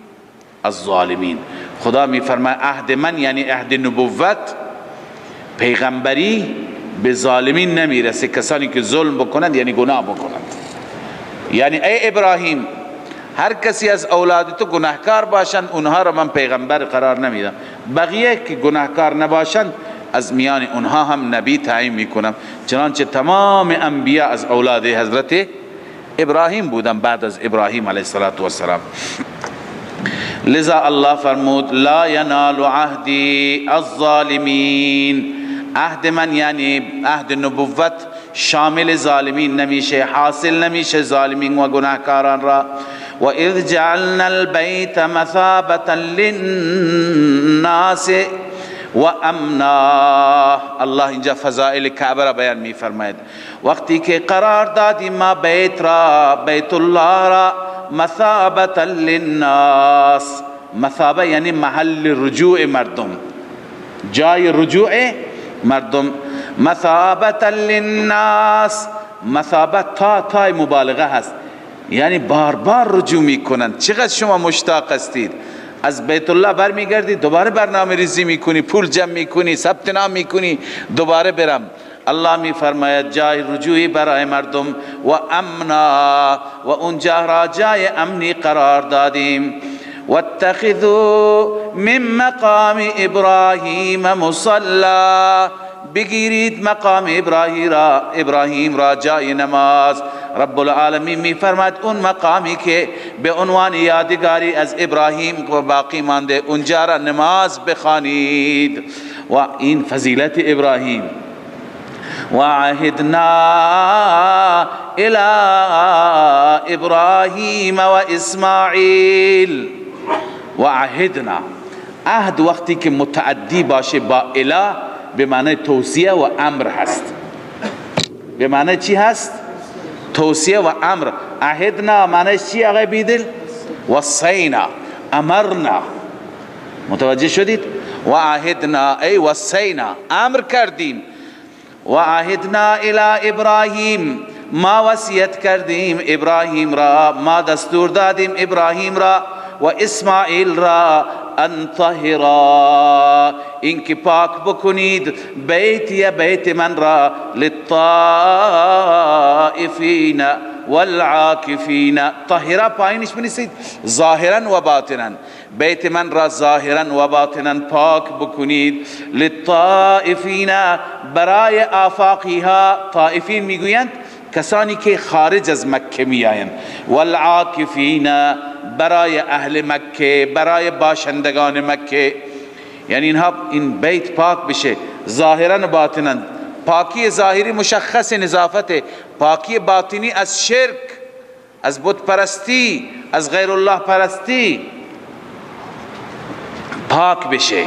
S2: الظالمین. خدا میفرماید عهد من یعنی عهد نبوت، پیغمبری به ظالمین نمیرسه، کسانی که ظلم بکنند یعنی گناه بکنند. یعنی ای ابراهیم هر کسی از اولاد تو گناهکار باشند اونها را من پیغمبر قرار نمیدم. بقیه که گناهکار نباشند از میان اونها هم نبی تعیین میکنم. چنانچه تمام انبیاء از اولاد حضرت ابراهیم بودن بعد از ابراهیم علیه السلام. لذا الله فرمود لا ینال عهدی الظالمین، عهد من یعنی عهد نبوت شامل ظالمین نمیشه، حاصل نمیشه ظالمین و گناهکاران را. و اذ جعلنا البیت مثابة للناس و امنا، الله اینجا فضائل کعبه را بیان می فرماید. وقتی که قرار دادیم ما بیت را، بیت الله را مثابة للناس، مثابه یعنی محل رجوع مردم، جای رجوع مردم. مثابة للناس، مثابه تا مبالغه هست، یعنی بار بار رجوع میکنند. چقدر شما مشتاق هستید از بیت الله برمیگردی دوباره برنامه ریزی میکنی، پول جمع میکنی، ثبت نام میکنی دوباره برم. الله میفرماید جای رجوعی برای مردم. و امنا، و اونجا را جای امنی قرار دادیم. واتخذوا من مقام ابراهیم مصلا، بگیرید مقام ابراهیم را جای نماز. رب العالمین می فرماید اون مقامی که به عنوان یادگاری از ابراهیم و باقی مانده اونجا را نماز بخوانید. و این فضیلت ابراهیم. و عهدنا الى ابراهیم و اسماعیل. و عهدنا، عهد وقتی که متعدی باشه با اله به معنی توصیه و امر هست. به معنی چی هست؟ توصیه و امر. عهدنا معنی چی آقای بیدل؟ وصینا، امرنا. متوجه شدید؟ و عهدنا ای وصینا، امر کردیم. و عهدنا الی ابراهیم، ما وصیت کردیم ابراهیم را، ما دستور دادیم ابراهیم را و اسماعیل را ان طهرا، اینکه پاک بکنید بیت من را للطائفین والعاکفین. طهرا پایینش بنویسید ظاهرا و باطنا، بیت من را ظاهرا و باطنا پاک بکنید. للطائفین، برای آفاقی ها، طائفین میگویند کسانی که خارج از مکه میآیند. والعاکفین، برای اهل مکه، برای باشندگان مکه. یعنی اینها این بیت پاک بشه ظاهرا و باطنا. پاکی ظاهری مشخص نظافت، پاکی باطنی از شرک، از بت پرستی، از غیر الله پرستی پاک بشه.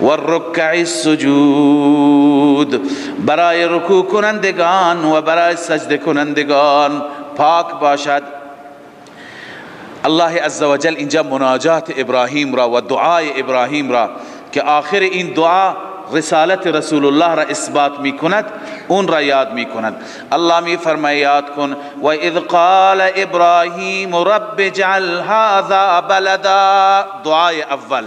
S2: والرکع السجود، برای رکوع کنندگان و برای سجده کنندگان پاک باشد. الله عزوجل اینجا مناجات ابراهیم را و دعای ابراهیم را که آخر این دعا رسالت رسول الله را اثبات می کند اون را یاد می کند. الله می فرماید یاد کن و اذ قال ابراهیم رب اجعل هذا بلدا، دعای اول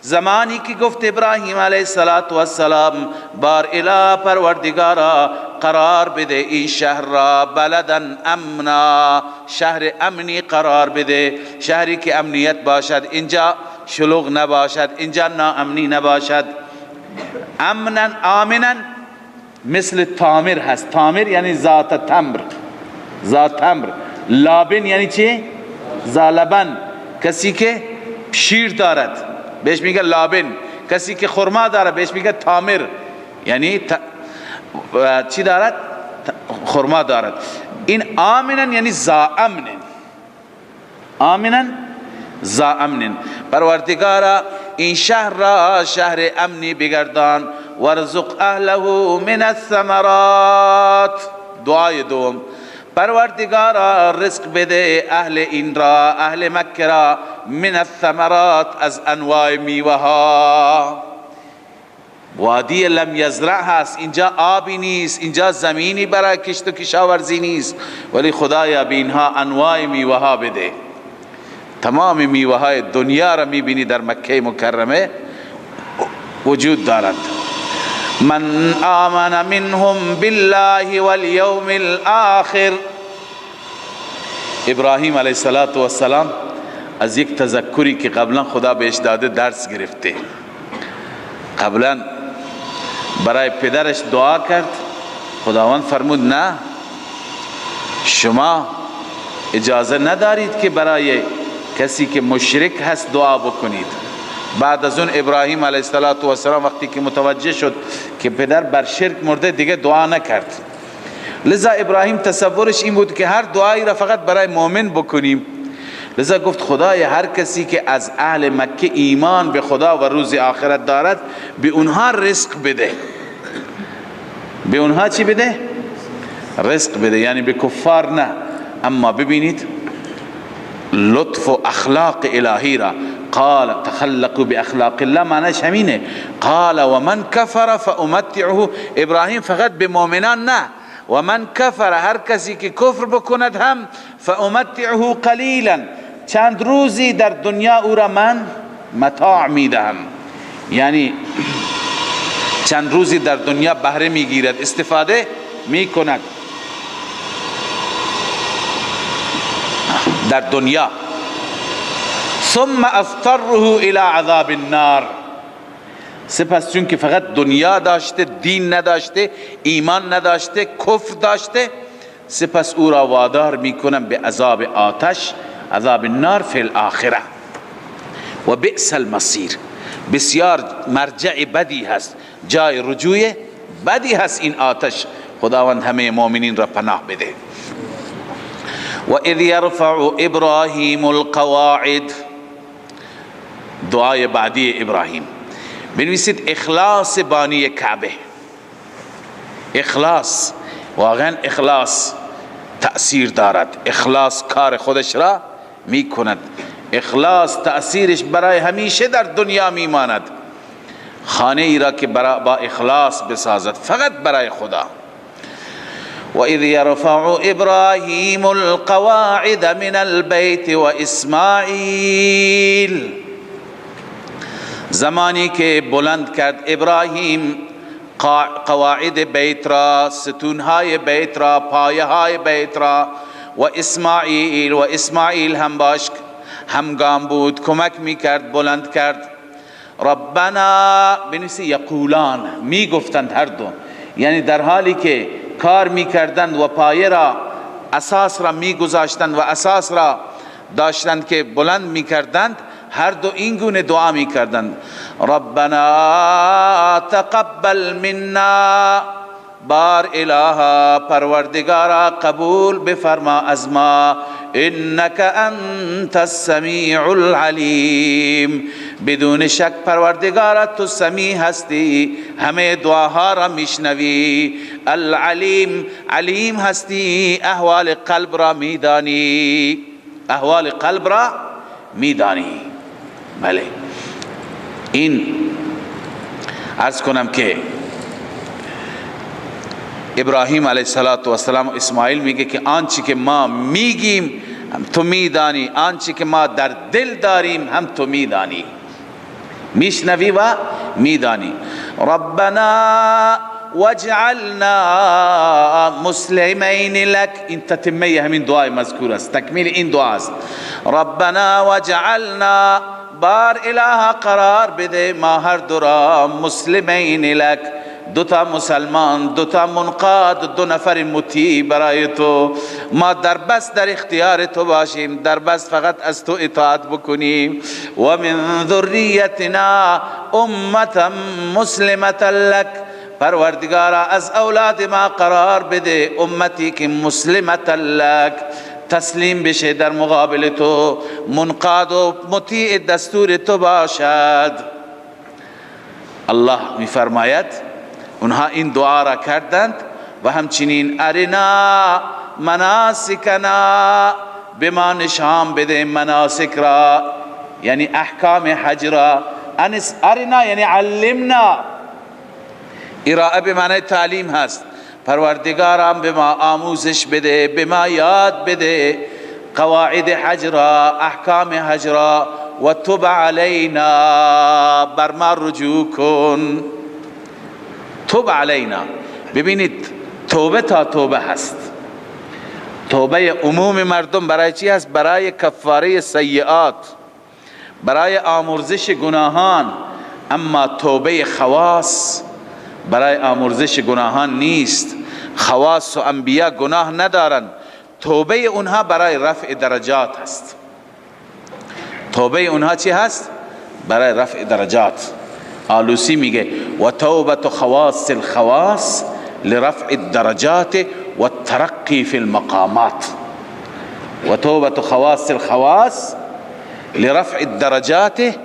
S2: زمانی که گفت ابراهیم علیه السلام بار اله پروردگارا قرار بده این شهر را بلدا امنا، شهر امنی قرار بده، شهری که امنیت باشد، اینجا شلوغ نباشد، اینجا ناامنی نباشد. امنا آمنا مثل تامر هست، تامر یعنی ذات تمر، ذات تمر. لابن یعنی چه؟ زالبن، کسی که شیر دارد بهش میگه لابن، کسی که خرما داره بهش میگه تامر، یعنی چی دارد؟ خرما دارد. این آمنن یعنی زا امنن، آمنن زا امنن. پروردگارا این شهر را شهر امنی بگردان. ورزق اهله من الثمرات، دعای دوم پروردگارا رزق بده اهل این را، اهل مکه را، من الثمرات از انواع میوه ها. وادی لم یزرع هست، اینجا آبی نیست، اینجا زمینی برای کشت و کشاورزی نیست، ولی خدایا به اینها انواع میوه ها بده. تمام میوه های دنیا را میبینی در مکه مکرمه وجود دارد. من آمن منهم بالله والیوم الآخر. ابراهیم علیه السلام از یک تذکری که قبلا خدا بهش داده درس گرفته. قبلا برای پدرش دعا کرد، خداوند فرمود نه، شما اجازه ندارید که برای کسی که مشرک هست دعا بکنید. بعد از اون ابراهیم علیه السلام وقتی که متوجه شد که پدر بر شرک مرده دیگه دعا نکرد. لذا ابراهیم تصورش این بود که هر دعایی را فقط برای مؤمن بکنیم. لذا گفت خدای هر کسی که از اهل مکه ایمان به خدا و روز آخرت دارد به اونها رزق بده. به اونها چی بده؟ رزق بده، یعنی به کفار نه. اما ببینید لطف و اخلاق الهی را، قال تخلقوا باخلاق الله، معنیش همینه. قال ومن کفر فامتعه، ابراهیم فقط به مؤمنان نه، ومن کفر هر کسی که کفر بکند هم فامتعه قلیلا، چند روزی در دنیا او را من متاع میدهم، یعنی چند روزی در دنیا بهره میگیرد، استفاده میکند در دنیا. ثم اضطره الى عذاب النار، سپس چون که فقط دنیا داشته، دین نداشته، ایمان نداشته، کفر داشته، سپس او را وادار میکنم به عذاب آتش، عذاب النار فی الاخره. و بئس المصیر، بسیار مرجع بدی هست، جای رجوع بدی هست این آتش. خداوند همه مؤمنین را پناه بده. و اذ یرفع ابراهیم القواعد، دعای بعدی ابراهیم. بنویسید اخلاص بانی کعبه. اخلاص، واقعا اخلاص تأثیر دارد. اخلاص کار خودش را می کند. اخلاص تأثیرش برای همیشه در دنیا می ماند. خانه ای را که با اخلاص بسازد فقط برای خدا. و اذ یرفع ابراهیم القواعد من البیت و اسماعیل، زمانی که بلند کرد ابراهیم قواعد بیت را، ستونهای بیت را، پایه های بیت را، و اسماعیل هم باش همگام بود، کمک میکرد، بلند کرد. ربنا، بنویسی یقولان، میگفتند هر دو، یعنی در حالی که کار میکردند و پایه را، اساس را میگذاشتند و اساس را داشتند که بلند میکردند، هر دو این گونه دعا میکردند. ربنا تقبل منا، بار الها پروردگارا قبول بفرما از ما، انک انت السمیع العلیم، بدون شک پروردگارا تو سمیع هستی، همه دعاها را میشنوی. العلیم، علیم هستی، احوال قلب را میدانی، احوال قلب را میدانی. بله، این عرض کنم که ابراهیم علیه السلام و اسماعیل میگه که آنچه که ما میگیم هم تو میدانی، آنچه که ما در دل داریم هم تو میدانی، میشنوی و میدانی. ربنا واجعلنا مسلمین لک، این تتمه همین دعای مذکور است، تکمیل این دعا است. ربنا واجعلنا، بار اله قرار بده ما هر دو را، مسلمین لک، دوتا مسلمان، دوتا منقاد، دو نفر مطیع برای تو، ما در بس در اختیار تو باشیم، در بس فقط از تو اطاعت بکنیم. و من ذریتنا امتا مسلمتا لک، پروردگارا از اولاد ما قرار بده امتی که مسلمتا لک، تسلیم بشه در مقابل تو، منقاد و مطیع دستور تو باشد. الله میفرماید اونها این دعا را کردند و همچنین ارنا مناسکنا، به ما نشان بده مناسک را، یعنی احکام حج را. ارنا یعنی علمنا، ارائه به معنی تعلیم هست. پروردگارم به ما آموزش بده، به ما یاد بده قواعد حج را، احکام حج را. و تب علینا، بر ما رجوع کن. تب علینا، ببینید توبه تا توبه هست. توبه عموم مردم برای چی هست؟ برای کفاره سیئات، برای آمرزش گناهان، اما توبه خواص برای آمرزش گناهان نیست. خواص و انبیا گناه ندارن، توبه اونها برای رفع درجات هست. توبه اونها چی هست؟ برای رفع درجات. آلوسی میگه و توبت خواص الخواص لرفع الدرجات والترقی في المقامات. و توبت خواص الخواص لرفع الدرجات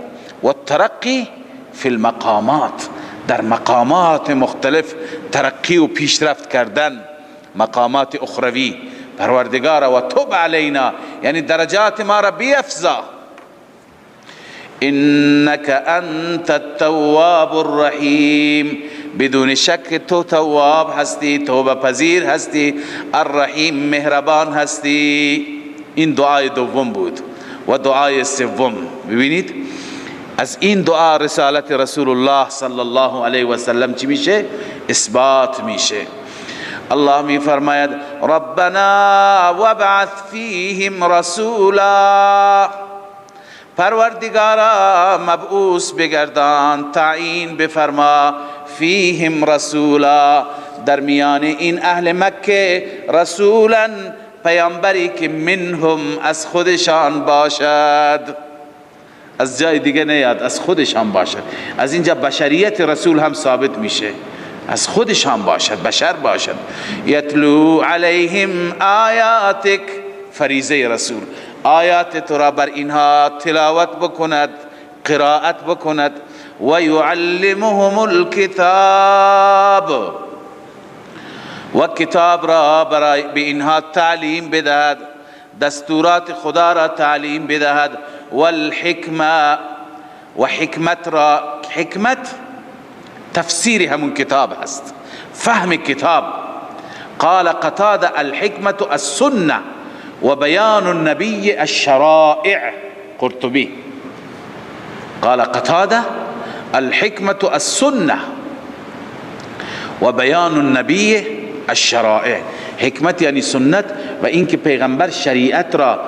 S2: والترقی في المقامات، در مقامات مختلف ترقی و پیشرفت کردن، مقامات اخروی. پروردگار و توب علینا یعنی درجات ما را بیفزا. انک انت التواب الرحیم، بدون شک تو تواب هستی، توبه پذیر هستی، الرحیم مهربان هستی. این دعای دوم بود. و دعای سوم ببینید از این دعا رسالت رسول الله صلی الله علیه و سلم چی میشه؟ اثبات میشه. الله می فرماید ربنا وابعث فیهم رسولا، پروردگارا مبعوث بگردان، تعیین بفرما، فیهم رسولا در میان این اهل مکه، رسولا پیامبری که منهم از خودشان باشد، از جای دیگه نیاد، از خودشان باشد. از اینجا بشریت رسول هم ثابت میشه، از خودشان باشد، بشر باشد. یتلو علیهم آیاتک، فریضه رسول، آیات تو را بر اینها تلاوت بکند، قرائت بکند. و یعلمهم الکتاب، و کتاب را برای به اینها تعلیم بدهد، دستورات خدا را تعلیم بدهد. والحکمه، و حکمت را، حکمت تفسیر همون کتاب هست، فهم کتاب. قال قتاده الحکمة السنة و بیان النبی الشرائع. قرطبی قال قتاده الحکمة السنة و بیان النبی الشرائع. حکمت یعنی سنت و اینکه پیغمبر شریعت را،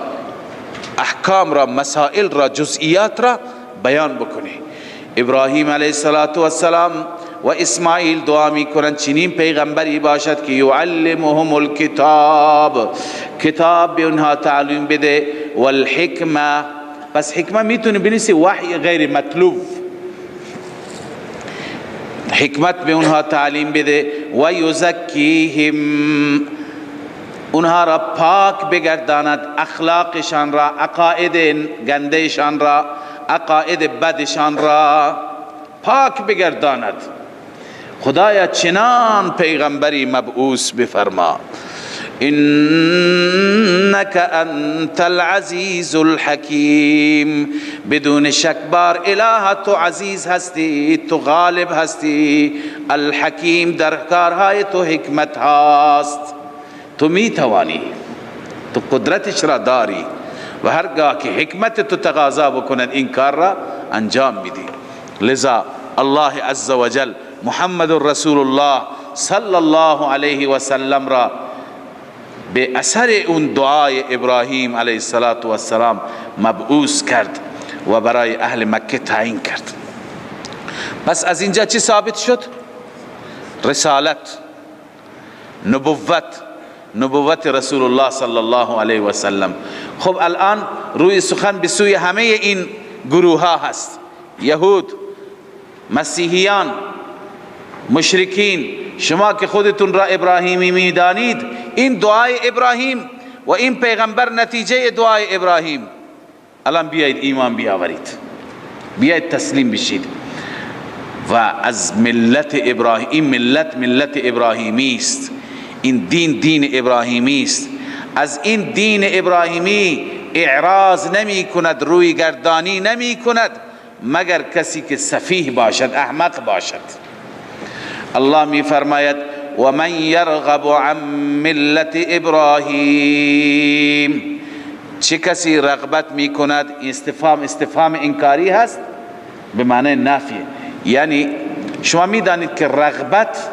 S2: احکام را، مسائل را، جزئیات را بیان بکنه. ابراهیم علیه السلام و اسماعیل دعا میکنند چنین پیغمبری باشد که یعلمهم الکتاب، کتاب به اونها تعلیم بده. والحکمه، پس حکمه میتونه بنویسی وحی غیر مطلوب، حکمت به اونها تعلیم بده. و یزکیهم، اونها را پاک بگرداند، اخلاقشان را، عقاید گندهشان را، عقاید بدشان را پاک بگرداند. خدایا چنان پیغمبری مبعوث بفرما. انک انت العزیز الحکیم، بدون شک بار اله تو عزیز هستی، تو غالب هستی. الحکیم، در کارهای تو حکمت هست، تو میتوانی، تو قدرتش را داری و هرگاه که حکمت تو تقاضا بکند این کار را انجام میدی. لذا الله عز وجل محمد رسول الله صلی الله علیه و سلم را به اثر اون دعای ابراهیم علیه السلام مبعوث کرد و برای اهل مکه تعیین کرد. پس از اینجا چی ثابت شد؟ رسالت، نبوت رسول الله صلی الله علیه و سلم. خب الان روی سخن به سوی همه این گروه ها هست، یهود، مسیحیان، مشرکین. شما که خودتون را ابراهیمی میدانید، این دعای ابراهیم و این پیغمبر نتیجه دعای ابراهیم. الان بیایید ایمان بیاورید، بیایید تسلیم بشید و از ملت ابراهیم، این ملت ابراهیمی است، این دین ابراهیمی است. از این دین ابراهیمی اعراض نمی کند، روی گردانی نمی کند مگر کسی که سفیه باشد، احمق باشد. الله می فرماید و من یرغب عن ملت ابراهیم، چه کسی رغبت می کند؟ استفهام انکاری هست به معنی نفی. یعنی شما می دانید که رغبت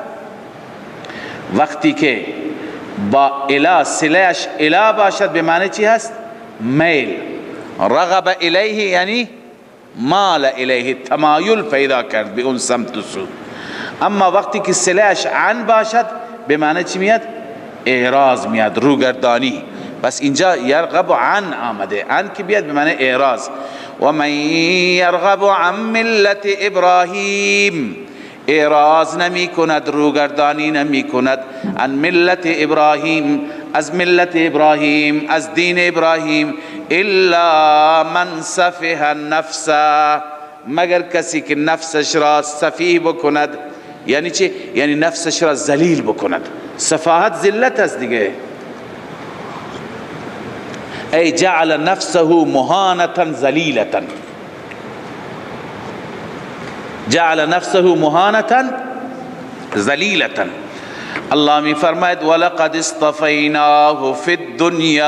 S2: وقتی که با اله صله‌اش اله باشد به معنی چی هست؟ میل. رغب الیه یعنی مال الیه، تمایل پیدا کرد به اون سمت و سو. اما وقتی که صله‌اش عن باشد به معنی چی میاد؟ اعراض میاد، روگردانی. بس اینجا یرغب عن آمده، عن که بیاد به معنی اعراض. و من یرغب عن ملت ابراهیم، اعراض نمی کند، روگردانی نمی کند، عن ملت ابراهیم، از ملت ابراهیم، از دین ابراهیم، الا من سفه النفس، مگر کسی که نفسش را سفیه بکند. یعنی چی؟ یعنی نفسش را ذلیل بکند. سفاهت ذلت است دیگه. ای جعل نفسه مهانة ذلیلة، جعل نفسه مهانة ذلیلة. الله می فرماید ولقد اصطفیناه فی الدنیا،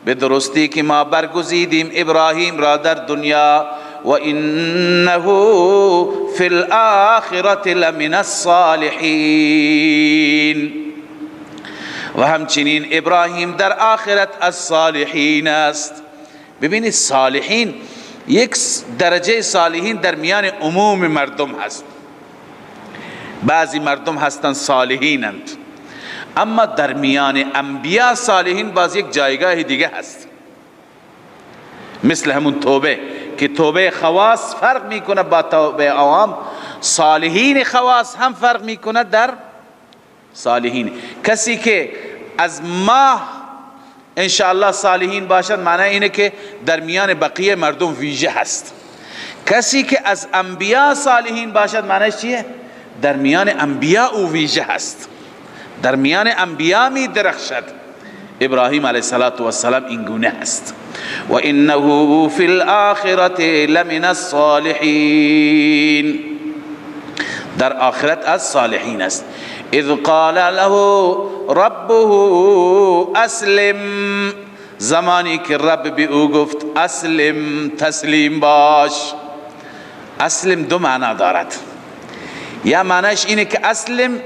S2: به درستی که ما برگزیدیم ابراهیم را در دنیا، و انه فی الاخرة لمن الصالحین، و همچنین ابراهیم در آخرت از صالحین است. ببینید صالحین، یک درجه صالحین در میان عموم مردم هست. بعضی مردم هستند صالحینند، اما در میان انبیا صالحین باز یک جایگاه دیگه هست. مثل همون توبه که توبه خواص فرق میکنه با توبه عوام، صالحین خواص هم فرق میکنه در صالحین. کسی که از ماه انشاءالله صالحین باشد معنی اینه که در میان بقیه مردم ویژه هست. کسی که از انبیا صالحین باشد معنیش چیه؟ در میان انبیا او ویژه هست، در میان انبیا می درخشد. ابراهیم علیه السلام این گونه هست. و انه فی الاخرة لمن الصالحین، در آخرت از صالحین است. اذ قال له ربه اسلم، زمانی که رب به او گفت اسلم، تسلیم باش. اسلم دو معنا دارد. یا معنیش اینه که اسلم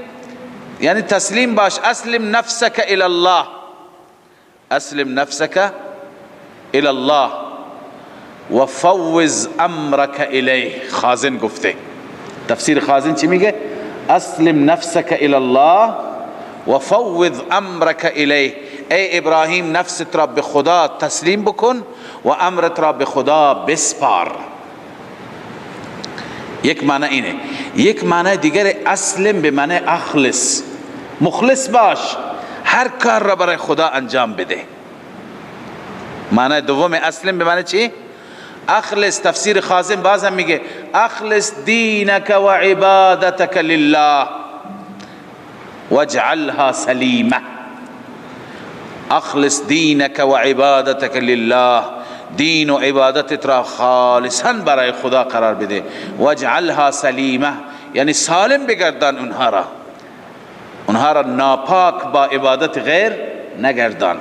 S2: یعنی تسلیم باش، اسلم نفسك الى الله، اسلم نفسك الى الله و فوض امرك الیه. خازن گفته، تفسیر خازن چی میگه؟ اسلم نفسك الى الله و فوض امرك الیه. ای ابراهیم نفست را به خدا تسلیم بکن و امرت را به خدا بسپار. یک معنی اینه. یک معنی دیگر اسلم به معنی اخلص، مخلص باش، هر کار را برای خدا انجام بده. معنی دوم اسلم به معنی چی؟ اخلص. تفسیر خازن بازم میگه اخلص دینک و عبادتک لله واجعلها سلیمه. اخلص دینک و عبادتک لله، دین و عبادتت را خالصا برای خدا قرار بده. واجعلها سلیمه یعنی سالم بگردان اونها را ناپاک با عبادت غیر نگردان.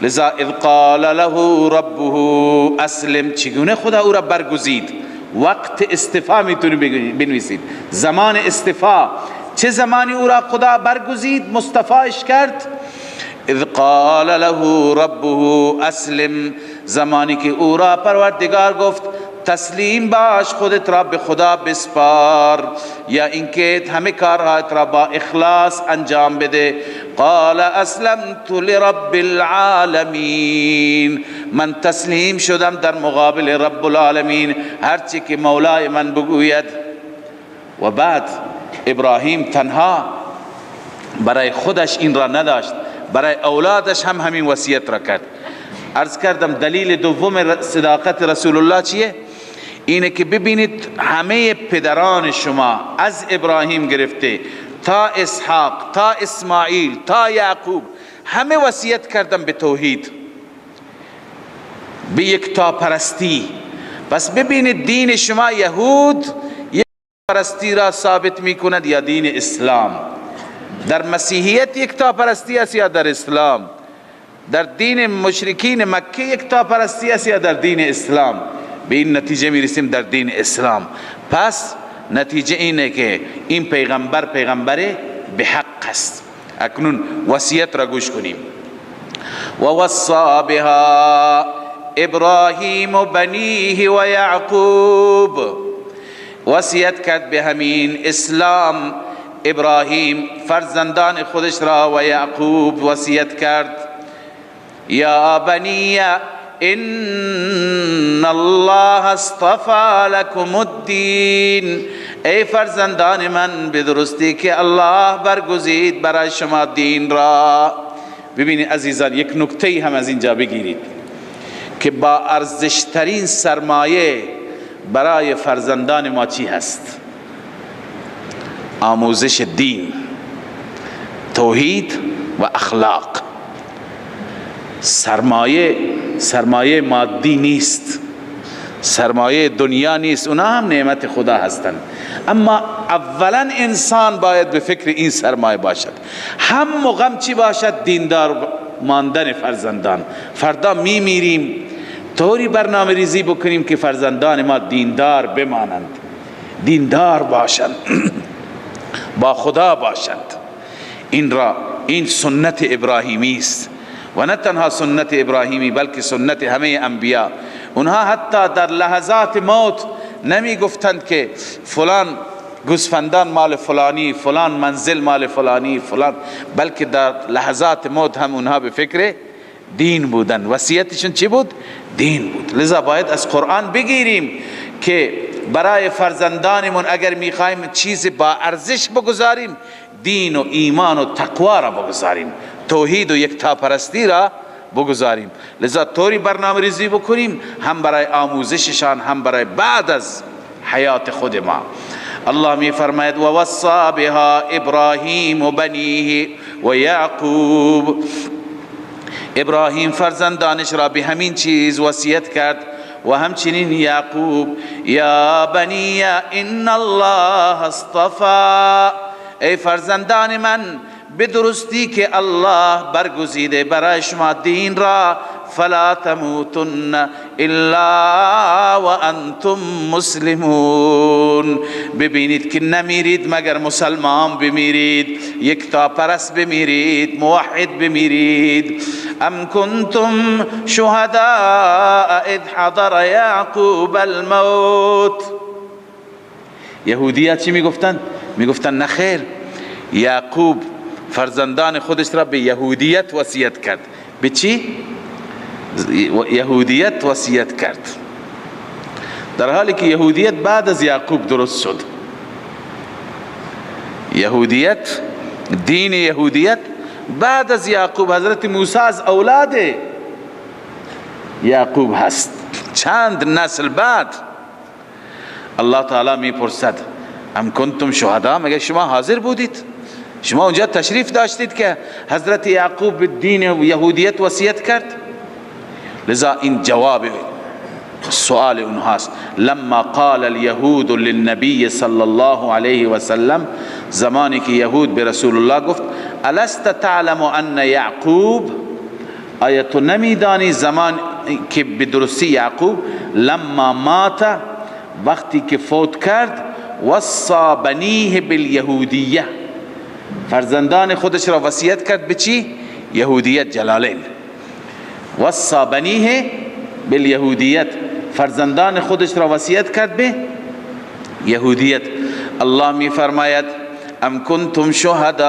S2: لذا اذ قال له ربه اسلم، چگونه خدا او را برگزید؟ وقت استفا میتونی بنویسید، زمان استفا. چه زمانی او را خدا برگزید، مصطفیش کرد؟ اذ قال له ربه اسلم، زمانی که او را پروردگار گفت تسلیم باش، خودت را به خدا بسپار، یا اینکه همه کارهایت را با اخلاص انجام بده. قال اسلمت لرب العالمین، من تسلیم شدم در مقابل رب العالمین، هرچی که مولای من بگوید. و بعد ابراهیم تنها برای خودش این را نداشت، برای اولادش هم همین وصیت را کرد. عرض کردم دلیل دوم صداقت رسول الله چیه؟ اینه که ببینید همه پدران شما از ابراهیم گرفته تا اسحاق تا اسماعیل تا یعقوب همه وصیت کردن به توحید، به یکتا پرستی. پس ببینید دین شما یهود یک پرستی را ثابت میکند یا دین اسلام؟ در مسیحیت یکتا پرستی است یا در اسلام؟ در دین مشرکین مکه یکتا پرستی است یا در دین اسلام؟ به این نتیجه میرسیم در دین اسلام. پس نتیجه اینه که این پیغمبر به حق است. اکنون وصیت را گوش کنیم. و وصا بها ابراهیم و بنیه و یعقوب، وصیت کرد به همین اسلام ابراهیم فرزندان خودش را و یعقوب وصیت کرد یا بنی ان الله اصطفى لكم الدین، ای فرزندان من به درستی که الله برگزید برای شما دین را. ببینید عزیزان، یک نکته هم از اینجا بگیرید که با ارزشترین سرمایه برای فرزندان ما چی هست؟ آموزش دین، توحید و اخلاق. سرمایه مادی نیست، سرمایه دنیا نیست، اونا هم نعمت خدا هستند، اما اولا انسان باید به فکر این سرمایه باشد. هم و غم چی باشد؟ دیندار ماندن فرزندان. فردا میمیریم، طوری برنامه ریزی بکنیم که فرزندان ما دیندار بمانند، دیندار باشند، با خدا باشند. این سنت ابراهیمی است و نه تنها سنت ابراهیمی بلکه سنت همه انبیا. اونها حتی در لحظات موت نمی گفتند که فلان گوسفندان مال فلانی، فلان منزل مال فلانی، فلان، بلکه در لحظات موت هم اونها به فکر دین بودن. وصیتشون چی بود؟ دین بود. لذا باید از قرآن بگیریم که برای فرزندانمون اگر میخوایم چیز با ارزش بگذاریم، دین و ایمان و تقوا را بگذاریم، توحید و یکتاپرستی را بگذاریم. لذا طوری برنامه ریزی بکنیم هم برای آموزششان هم برای بعد از حیات خود ما. الله می فرماید و وصى بها ابراهیم و بنیه و یعقوب، ابراهیم فرزندانش را به همین چیز وصیت کرد و همچنین یعقوب. یا بنی ان الله اصطفى، ای فرزندان من به درستی که الله برگزیده برای شما دین را، فلا تموتن الا وانتم مسلمون، ببینید که نمیرید مگر مسلمان بمیرید، یکتاپرست بمیرید، موحد بمیرید. ام کنتم شهداء اذ حضر یعقوب الموت، یهودیت چی میگفتن؟ میگفتن نخیر، یعقوب فرزندان خودش را به یهودیت وصیت کرد. به چی؟ یهودیت وصیت کرد، در حالی که یهودیت بعد از یعقوب درست شد. یهودیت، دین یهودیت بعد از یعقوب، حضرت موسی از اولاد یعقوب هست، چند نسل بعد. الله تعالی میپرسد ام کنتم شهدا، مگه شما حاضر بودید؟ شما اونجا تشریف داشتید که حضرت یعقوب به دین یهودیت وصیت کرد؟ لذا این جواب سؤال اونهاست. لما قال اليهود للنبي صلی الله علیه و سلم، زمانی که یهود به رسول الله گفت الست تعلم ان یعقوب، آیا تو نمیدانی زمان که به درستی یعقوب لما مات، وقتی که فوت کرد، وصى بنیه بالیهودیه، فرزندان خودش را وصیت کرد به چی؟ یهودیت. جلالین، وصى بنیه بالیهودیت، فرزندان خودش را وصیت کرد به یهودیت. الله می فرماید ام کنتم شهدا،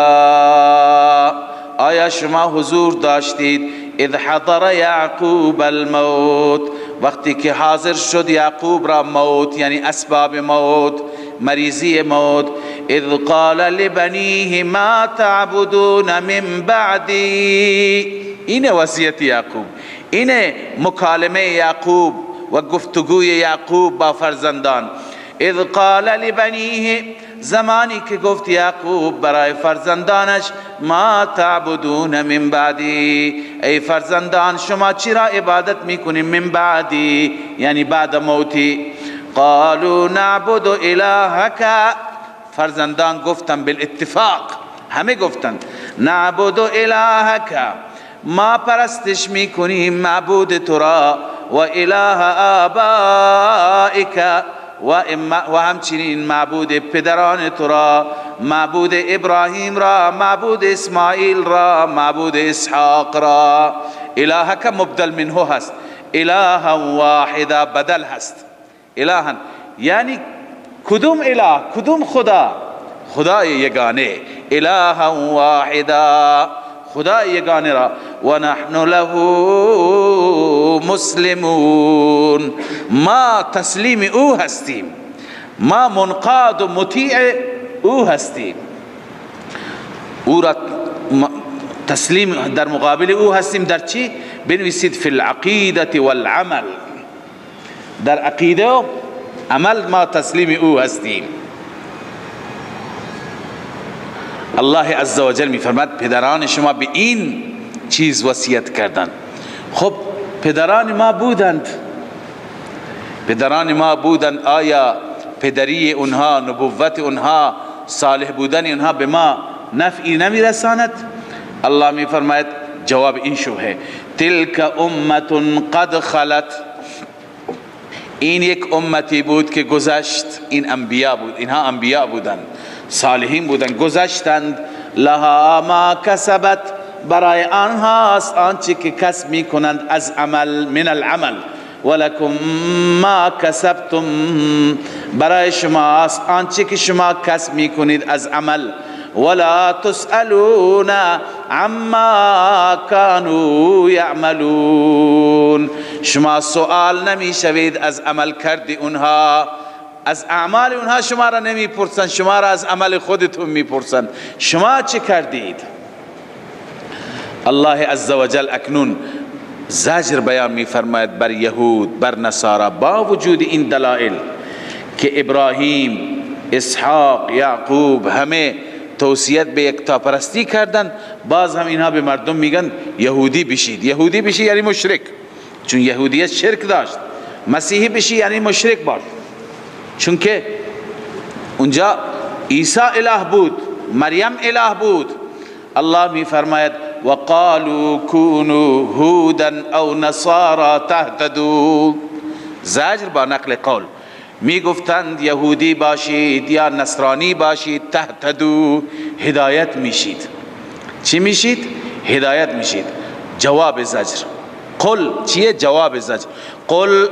S2: آیا شما حضور داشتید اذ حضر یعقوب الموت، وقتی که حاضر شد یعقوب را موت، یعنی اسباب موت، مریضی موت. اذ قال لبنیه ما تعبدون من بعدی، این وصیت یعقوب، این مکالمه یعقوب و گفتگوی یعقوب با فرزندان. اذ قال لبنیه، زمانی که گفت یعقوب برای فرزندانش ما تعبدون من بعدی، ای فرزندان شما چرا عبادت میکنید من بعدی، یعنی بعد موتی. قالوا نعبد الهک، فرزندان گفتن بالاتفاق، همه گفتن نعبد الهک، ما پرستش میکنیم معبود تو را، و اله آبائک، و همچنین معبود پدران تو را، معبود ابراهیم را، معبود اسماعیل را، معبود اسحاق را. الهک مبدل منه هست، الها واحدا بدل هست. الها یعنی کدوم اله، کدوم خدا؟ خدای یگانه. الها واحدا، خدای یگانه را. و نحن له مسلمون، ما تسلیم او هستیم، ما منقاد و مطیع او هستیم. او را تسلیم در مقابل او هستیم. در چی؟ بنویسید فی العقیدة والعمل، در عقیده و عمل ما تسلیم او هستیم. الله عزوجل میفرماد پدران شما به این چیز وصیت کردند. خب پدران ما بودند، پدران ما بودند، آیا پدری اونها، نبوت اونها، صالح بودن اونها به ما نفعی نمیرساند؟ الله میفرماید جواب این شبهه تلک امت قد خلت، این یک امتی بود که گذشت. این انبیا بود، اینها انبیا بودند، صالحین بودند، گذشتند. لها ما کسبت، برای آنهاست آنچه که کسب میکنند از عمل، من العمل. ولکم ما کسبتم، برای شماست آنچه که شما کسب میکنید از عمل. ولا تسألون عما كانوا يعملون، شما سوال نمیشوید از عمل کردی اونها، از اعمال اونها شما را نمیپرسن، شما را از عمل خودتون میپرسن شما چه کردید. الله عزوجل اکنون زجر بیان میفرماید بر یهود، بر نصارا، با وجود این دلائل که ابراهیم، اسحاق، یعقوب همه توصیت به یکتاپرستی کردن، باز هم اینها به مردم میگن یهودی بشید. یهودی بشی یعنی مشرک، چون یهودیت شرک داشت. مسیحی بشی یعنی مشرک باش، چون که اونجا عیسی اله بود، مریم اله بود. الله میفرماید وقالوا كونوا هودا او نصارى تهتدوا، زجر با نقل قول. می گفتند یهودی باشید یا نصرانی باشید، تهتدو، هدایت میشید. چی میشید؟ هدایت میشید. جواب زجر قل چیه؟ جواب زجر قل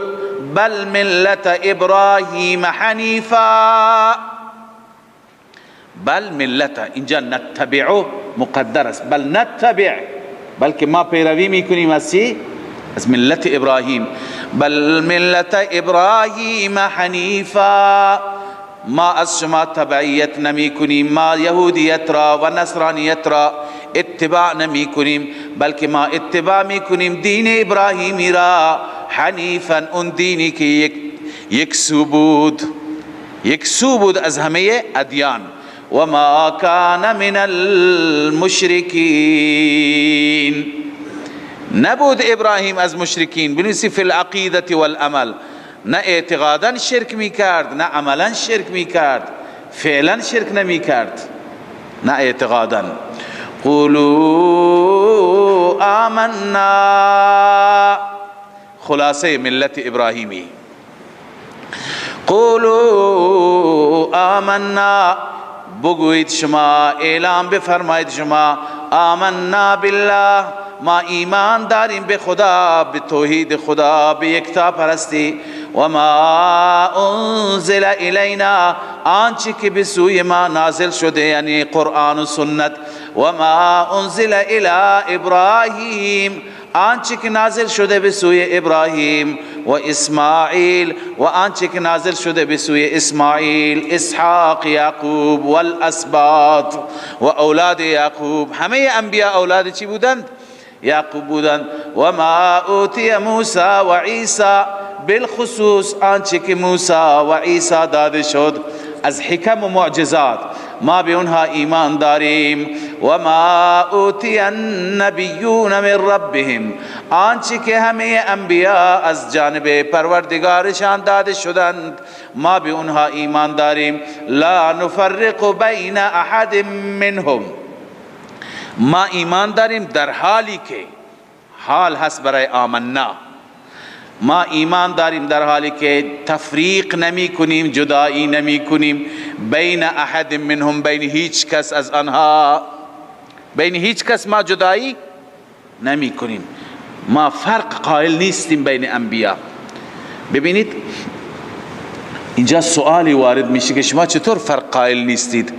S2: بل ملت ابراهیم حنیفا. بل ملت، اینجا نتبعو مقدر است، بل نتبع، بلکه ما پیروی میکنیم از چی؟ از ملت ابراهیم. بل ملت ابراهیم حنیفا، ما از شما تبعیت نمی کنیم، ما یهودیت را و نصرانیت را اتباع نمی کنیم، بلکه ما اتباع می کنیم دین ابراهیمی را. حنیفا، اون دینی که یک سو بود، یک سو بود از همه ادیان. و ما کان من المشرکین، نبود ابراهیم از مشرکین. بنویسی فی العقیدة والعمل، نه اعتقادا شرک میکرد، نه عملا شرک میکرد، فعلا شرک نمیکرد، نه اعتقادا. قولوا آمنا، خلاصه ملت ابراهیمی. قولوا آمنا، بگویید شما، اعلام بفرمایید شما، آمنا بالله، ما ایمان داریم به خدا، به توحید خدا، به یکتا پرستی. و ما انزل الینا، آنچه که به سوی ما نازل شده، یعنی قرآن و سنت. و ما انزل الی ابراهیم، آنچه که نازل شده به سوی ابراهیم. و اسماعیل، و آنچه که نازل شده به سوی اسماعیل، اسحاق، یعقوب والاسباط، و اولاد یعقوب. همه انبیاء اولاد چی بودند؟ یعقوب بودند. و ما اوتی موسی و عیسی، بالخصوص آنچه که موسی و عیسی داده شد از حکم و معجزات، ما به اونها ایمان داریم. و ما اوتی النبیون من ربهم، آنچه که همه انبیاء از جانب پروردگارشان داده شدند، ما به اونها ایمان داریم. لا نفرق بین احد منهم، ما ایمان داریم در حالی که، حال هست برای آمنا، ما ایمان داریم در حالی که تفریق نمی کنیم، جدایی نمی کنیم بین احد منهم، بین هیچ کس از آنها، بین هیچ کس ما جدایی نمی کنیم. ما فرق قائل نیستیم بین انبیا. ببینید اینجا سوالی وارد میشه که شما چطور فرق قائل نیستید؟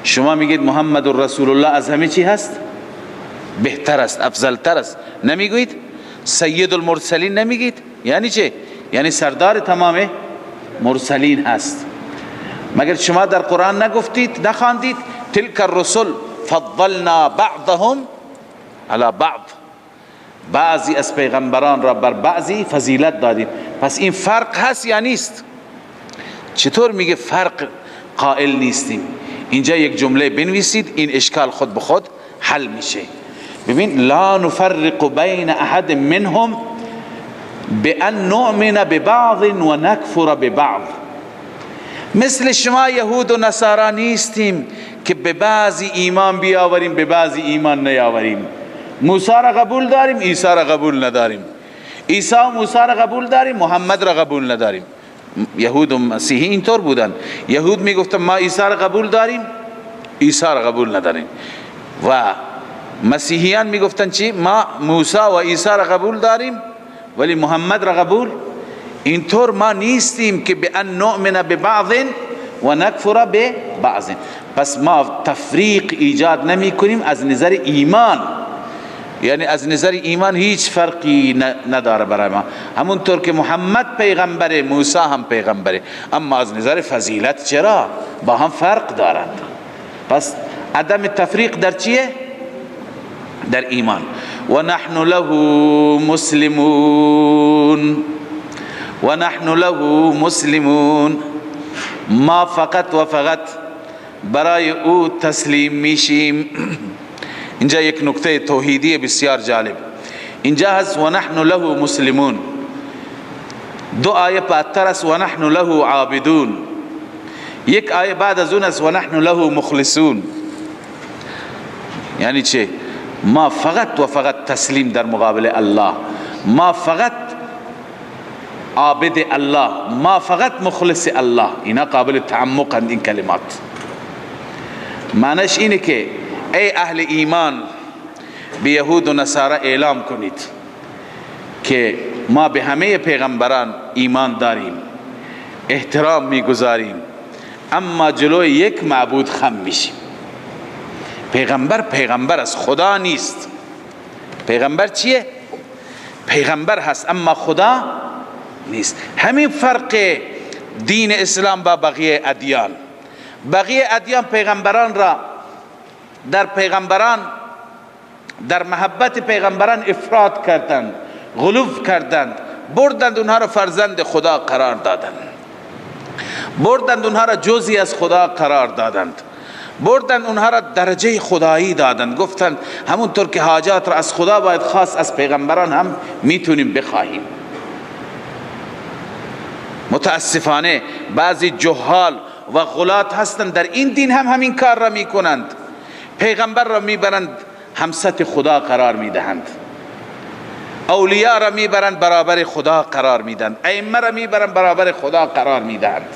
S2: شما میگید محمد رسول الله از همه چی هست؟ بهتر است، افضل تر است، نمیگویید؟ سید المرسلین نمیگید؟ یعنی چه؟ یعنی سردار تمام مرسلین هست. مگر شما در قرآن نگفتید، نخواندید تلک الرسل فضلنا بعضهم علی بعض، بعضی از پیغمبران را بر بعضی فضیلت دادیم. پس این فرق هست یا نیست؟ چطور میگه فرق قائل نیستیم؟ اینجا یک جمله بنویسید، این اشکال خود به خود حل میشه. ببین لا نفرق بین احد منهم بان نؤمن ببعض و نکفر ببعض. مثل شما یهود و نصارا نیستیم که به بعضی ایمان بیاوریم به بعضی ایمان نیاوریم. موسی را قبول داریم، عیسی را قبول نداریم. عیسی و موسی را قبول داریم، محمد را قبول نداریم. یهود و مسیحی اینطور بودن. یهود میگفتن ما عیسی را قبول داریم، عیسی را قبول نداریم. و مسیحیان میگفتن چی؟ ما موسی و عیسی را قبول داریم ولی محمد را قبول. اینطور ما نیستیم که بأن نؤمن ببعض و نکفر ببعض. پس ما تفریق ایجاد نمی کنیم از نظر ایمان، یعنی از نظر ایمان هیچ فرقی نداره برای ما. همونطور که محمد پیغمبره، موسی هم پیغمبره، اما از نظر فضیلت چرا؟ با هم فرق دارند. پس عدم تفریق در چیه؟ در ایمان. و نحن له مسلمون، و نحن له مسلمون، ما فقط و فقط برای او تسلیم میشیم. اینجا یک نکته توحیدی بسیار جالب اینجا هست، و نحن له مسلمون. دو آیه بعدتر است و نحن له عابدون. یک آیه بعد از اون است و نحن له مخلصون. یعنی چه؟ ما فقط و فقط تسلیم در مقابل الله، ما فقط عابد الله، ما فقط مخلص الله. اینا قابل تعمق اند این کلمات. معنیش اینه که ای اهل ایمان به یهود و نصارا اعلام کنید که ما به همه پیغمبران ایمان داریم، احترام میگذاریم، اما جلوی یک معبود خم میشیم. پیغمبر از خدا نیست. پیغمبر چیه؟ پیغمبر هست اما خدا نیست. همین فرق دین اسلام با بقیه ادیان. بقیه ادیان پیغمبران را در محبت پیغمبران افراط کردند، غلو کردند، بردند اونها را فرزند خدا قرار دادند، بردند اونها را جزئی از خدا قرار دادند، بردند اونها را درجه خدایی دادند. گفتند همونطور که حاجات را از خدا باید خاص، از پیغمبران هم میتونیم بخواهیم. متاسفانه بعضی جهال و غلات هستند در این دین هم همین کار را میکنند. پیغمبر را میبرند همسط خدا قرار میدهند، اولیاء را میبرند برابر خدا قرار میدهند، ائمه را میبرند برابر خدا قرار میدهند.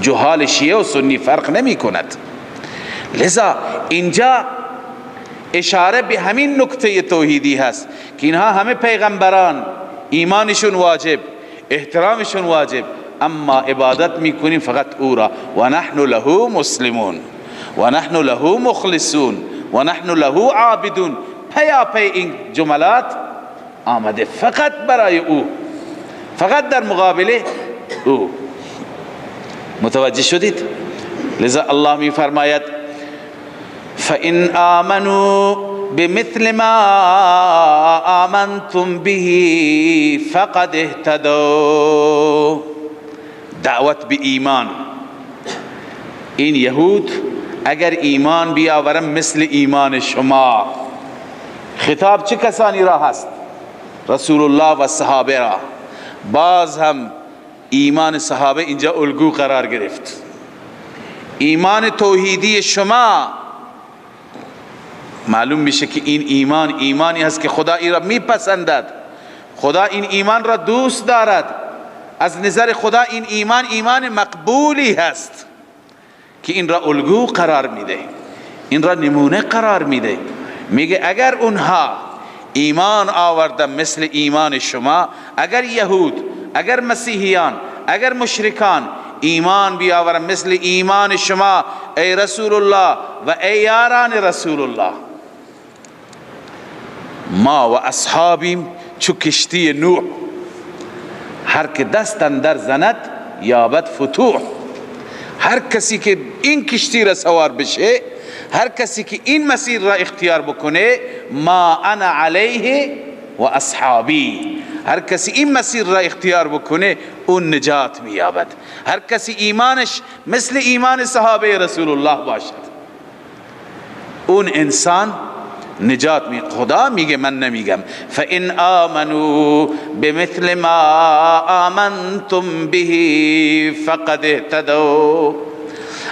S2: جهال شیعه و سنی فرق نمی کند. لذا اینجا اشاره به همین نکته توحیدی هست که اینها همه پیغمبران ایمانشون واجب، احترامشون واجب، اما عبادت میکنیم فقط او را. و نحن له مسلمون و نحن له مخلصون و نحن له عابدون. پیا پی این جملات آمده فقط برای او، فقط در مقابل او. متوجه شدید؟ لذا الله می فرماید فَإِنْ آمَنُوا بِمِثْلِ مَا آمَنْتُمْ بِهِ فَقَدْ اهْتَدَوْا. دعوت به ایمان. این یهود اگر ایمان بیاورن مثل ایمان شما، خطاب چه کسانی را هست؟ رسول الله و صحابه را. باز هم ایمان صحابه اینجا الگو قرار گرفت. ایمان توحیدی شما معلوم میشه که این ایمان ایمانی هست که خدا این را میپسندد، خدا این ایمان را دوست دارد. از نظر خدا این ایمان ایمان مقبولی هست که این را الگو قرار میده، این را نمونه قرار میده. میگه اگر اونها ایمان آوردم مثل ایمان شما. اگر یهود، اگر مسیحیان، اگر مشرکان ایمان بیاورن مثل ایمان شما ای رسول الله و ای یاران رسول الله، ما و اصحابیم چو کشتی نوح، هر که دست اندر زند یابد فتوح. هر کسی که این کشتی را سوار بشه، هر کسی که این مسیر را اختیار بکنه، ما انا علیه و اصحابی، هر کسی این مسیر را اختیار بکنه اون نجات مییابد. هر کسی ایمانش مثل ایمان صحابه رسول الله باشد، اون انسان نجات می. خدا میگه، من نمیگم. فَإِنْ آمَنُوا بِمِثْلِ مَا آمَنْتُمْ بِهِ فَقَدْ اهْتَدَوْا،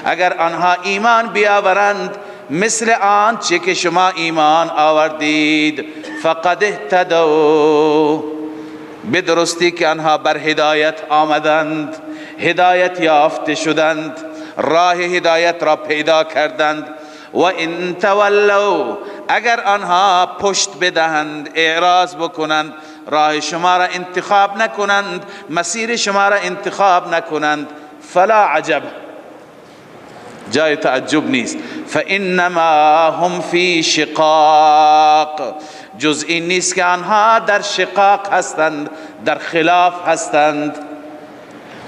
S2: اگر آنها ایمان بیاورند مثل آنچه که شما ایمان آوردید، فقد اهتدوا، به درستی که آنها بر هدایت آمدند، هدایت یافته شدند، راه هدایت را پیدا کردند. و ان تولوا، اگر آنها پشت بدهند، اعراض بکنند، راه شما را انتخاب نکنند، مسیر شما را انتخاب نکنند، فلا عجب، جای تعجب نیست. فانما هم فی شقاق، جز این نیست که آنها در شقاق هستند، در خلاف هستند.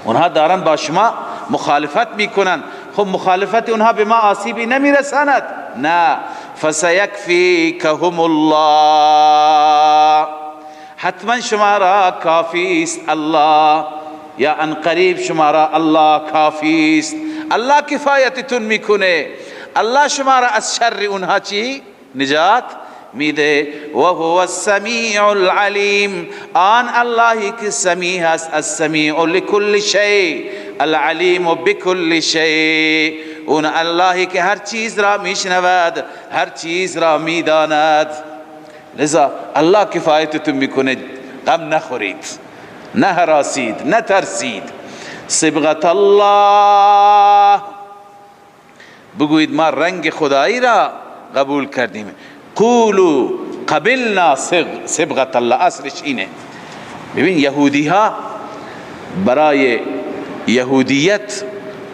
S2: اونها دارن با شما مخالفت میکنن، خب مخالفت اونها به ما آسیبی نمیرساند، نه. فسیکفیکهم الله، حتما شما را کافی است الله، یا ان قریب شما را الله کافی است. الله کفایتتون میکنه، الله شما را از شر اونها چی؟ نجات میده. و هو السمیع العلیم، آن اللهی که سمیع است، السمیع لکل شیء، العلیم بکل شیء، اون اللهی که هر چیز را میشنود، هر چیز را میداند. لذا الله کفایتتون میکنه، غم نخورید، نه هراسید، نه ترسید. صبغت الله، بگویید ما رنگ خدایی را قبول کردیم. قولوا قبلنا صبغت الله، اصلش اینه. ببین یهودی ها برای یهودیت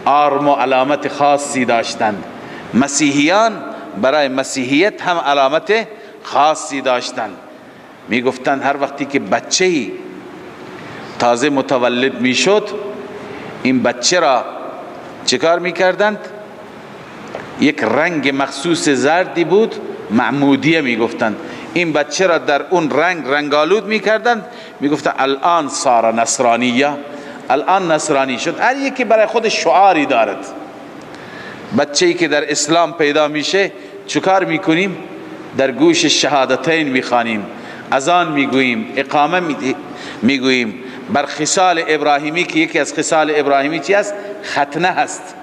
S2: آرم و علامت خاصی داشتند، مسیحیان برای مسیحیت هم علامت خاصی داشتند. می گفتند هر وقتی که بچه‌ای تازه متولد می شد، این بچه را چیکار می کردند؟ یک رنگ مخصوص زردی بود، معمودیه می گفتند. این بچه را در اون رنگ رنگالود می کردند، می گفتند الان صار نصرانیه، الان نصرانی شد. هر یکی برای خود شعاری دارد. بچه‌ای که در اسلام پیدا میشه چیکار میکنیم؟ در گوش شهادتین میخوانیم، اذان میگوییم، اقامه میگوییم. بر خصال ابراهیمی که یکی از خصال ابراهیمی چی است؟ ختنه هست.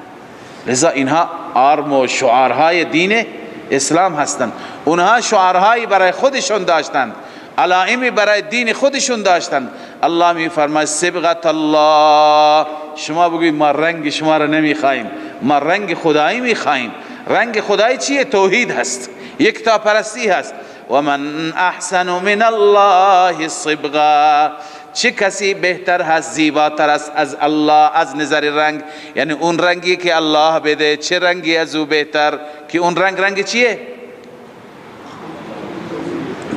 S2: لذا اینها آرم و شعارهای دین اسلام هستند. اونها شعارهایی برای خودشون داشتند، علائمی برای دین خودشون داشتند. الله می فرماید صبغت الله، شما بگوید ما رنگ شما را نمیخوایم، ما رنگ خدایی میخوایم. رنگ خدایی چیه؟ توحید هست، یکتا پرستی هست. و من احسن من الله صبغا، چه کسی بهتر هست، زیباتر است از الله از نظر رنگ؟ یعنی اون رنگی که الله بده، چه رنگی از او بهتر؟ که اون رنگ چیه؟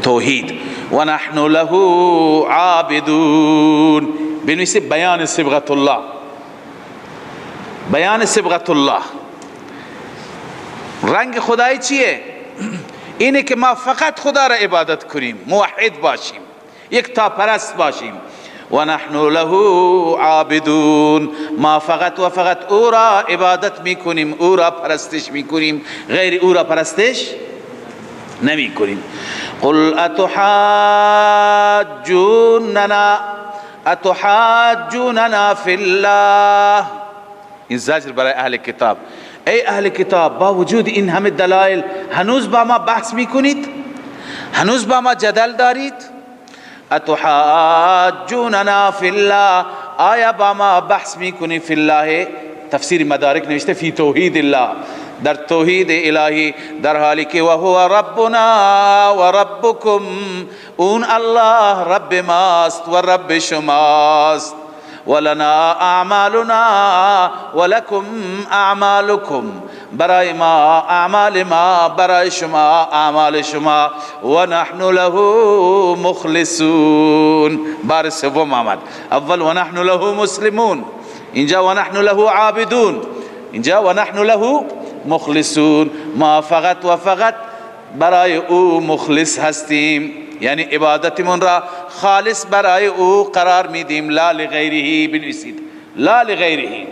S2: توحید. و نحن له عابدون، بنویسید بیان صبغت الله. بیان صبغت الله، رنگ خدایی چیه؟ اینه که ما فقط خدا را عبادت کنیم، موحد باشیم، یک تا پرست باشیم. و نحن له عابدون، ما فقط و فقط او را عبادت میکنیم، او را پرستش میکنیم، غیر او را پرستش نمی کنیم. قل اتحاجوننا فی الله، این زجر برای اهل کتاب. ای اهل کتاب، با وجود این همه دلایل هنوز با ما بحث میکنید؟ هنوز با ما جدل دارید؟ اتحاجوننا فی الله، آیا با ما بحث میکنید؟ فی الله تفسیر مدارک نوشته فی توحید الله، در توحید الهی، در حالی که و هو ربنا و ربکم، اون الله رب ماست و رب شماست. ولنا اعمالنا ولکم اعمالکم، برای ما اعمال ما، برای شما اعمال شما. و نحن له مخلصون، بار سوم آمد. اول و نحن له مسلمون، اینجا و نحن له عابدون، اینجا و نحن له مخلصون. ما فقط و فقط برای او مخلص هستیم، یعنی عبادتمون را خالص برای او قرار میدیم. لا لغیره، بنویسید لا لغیره.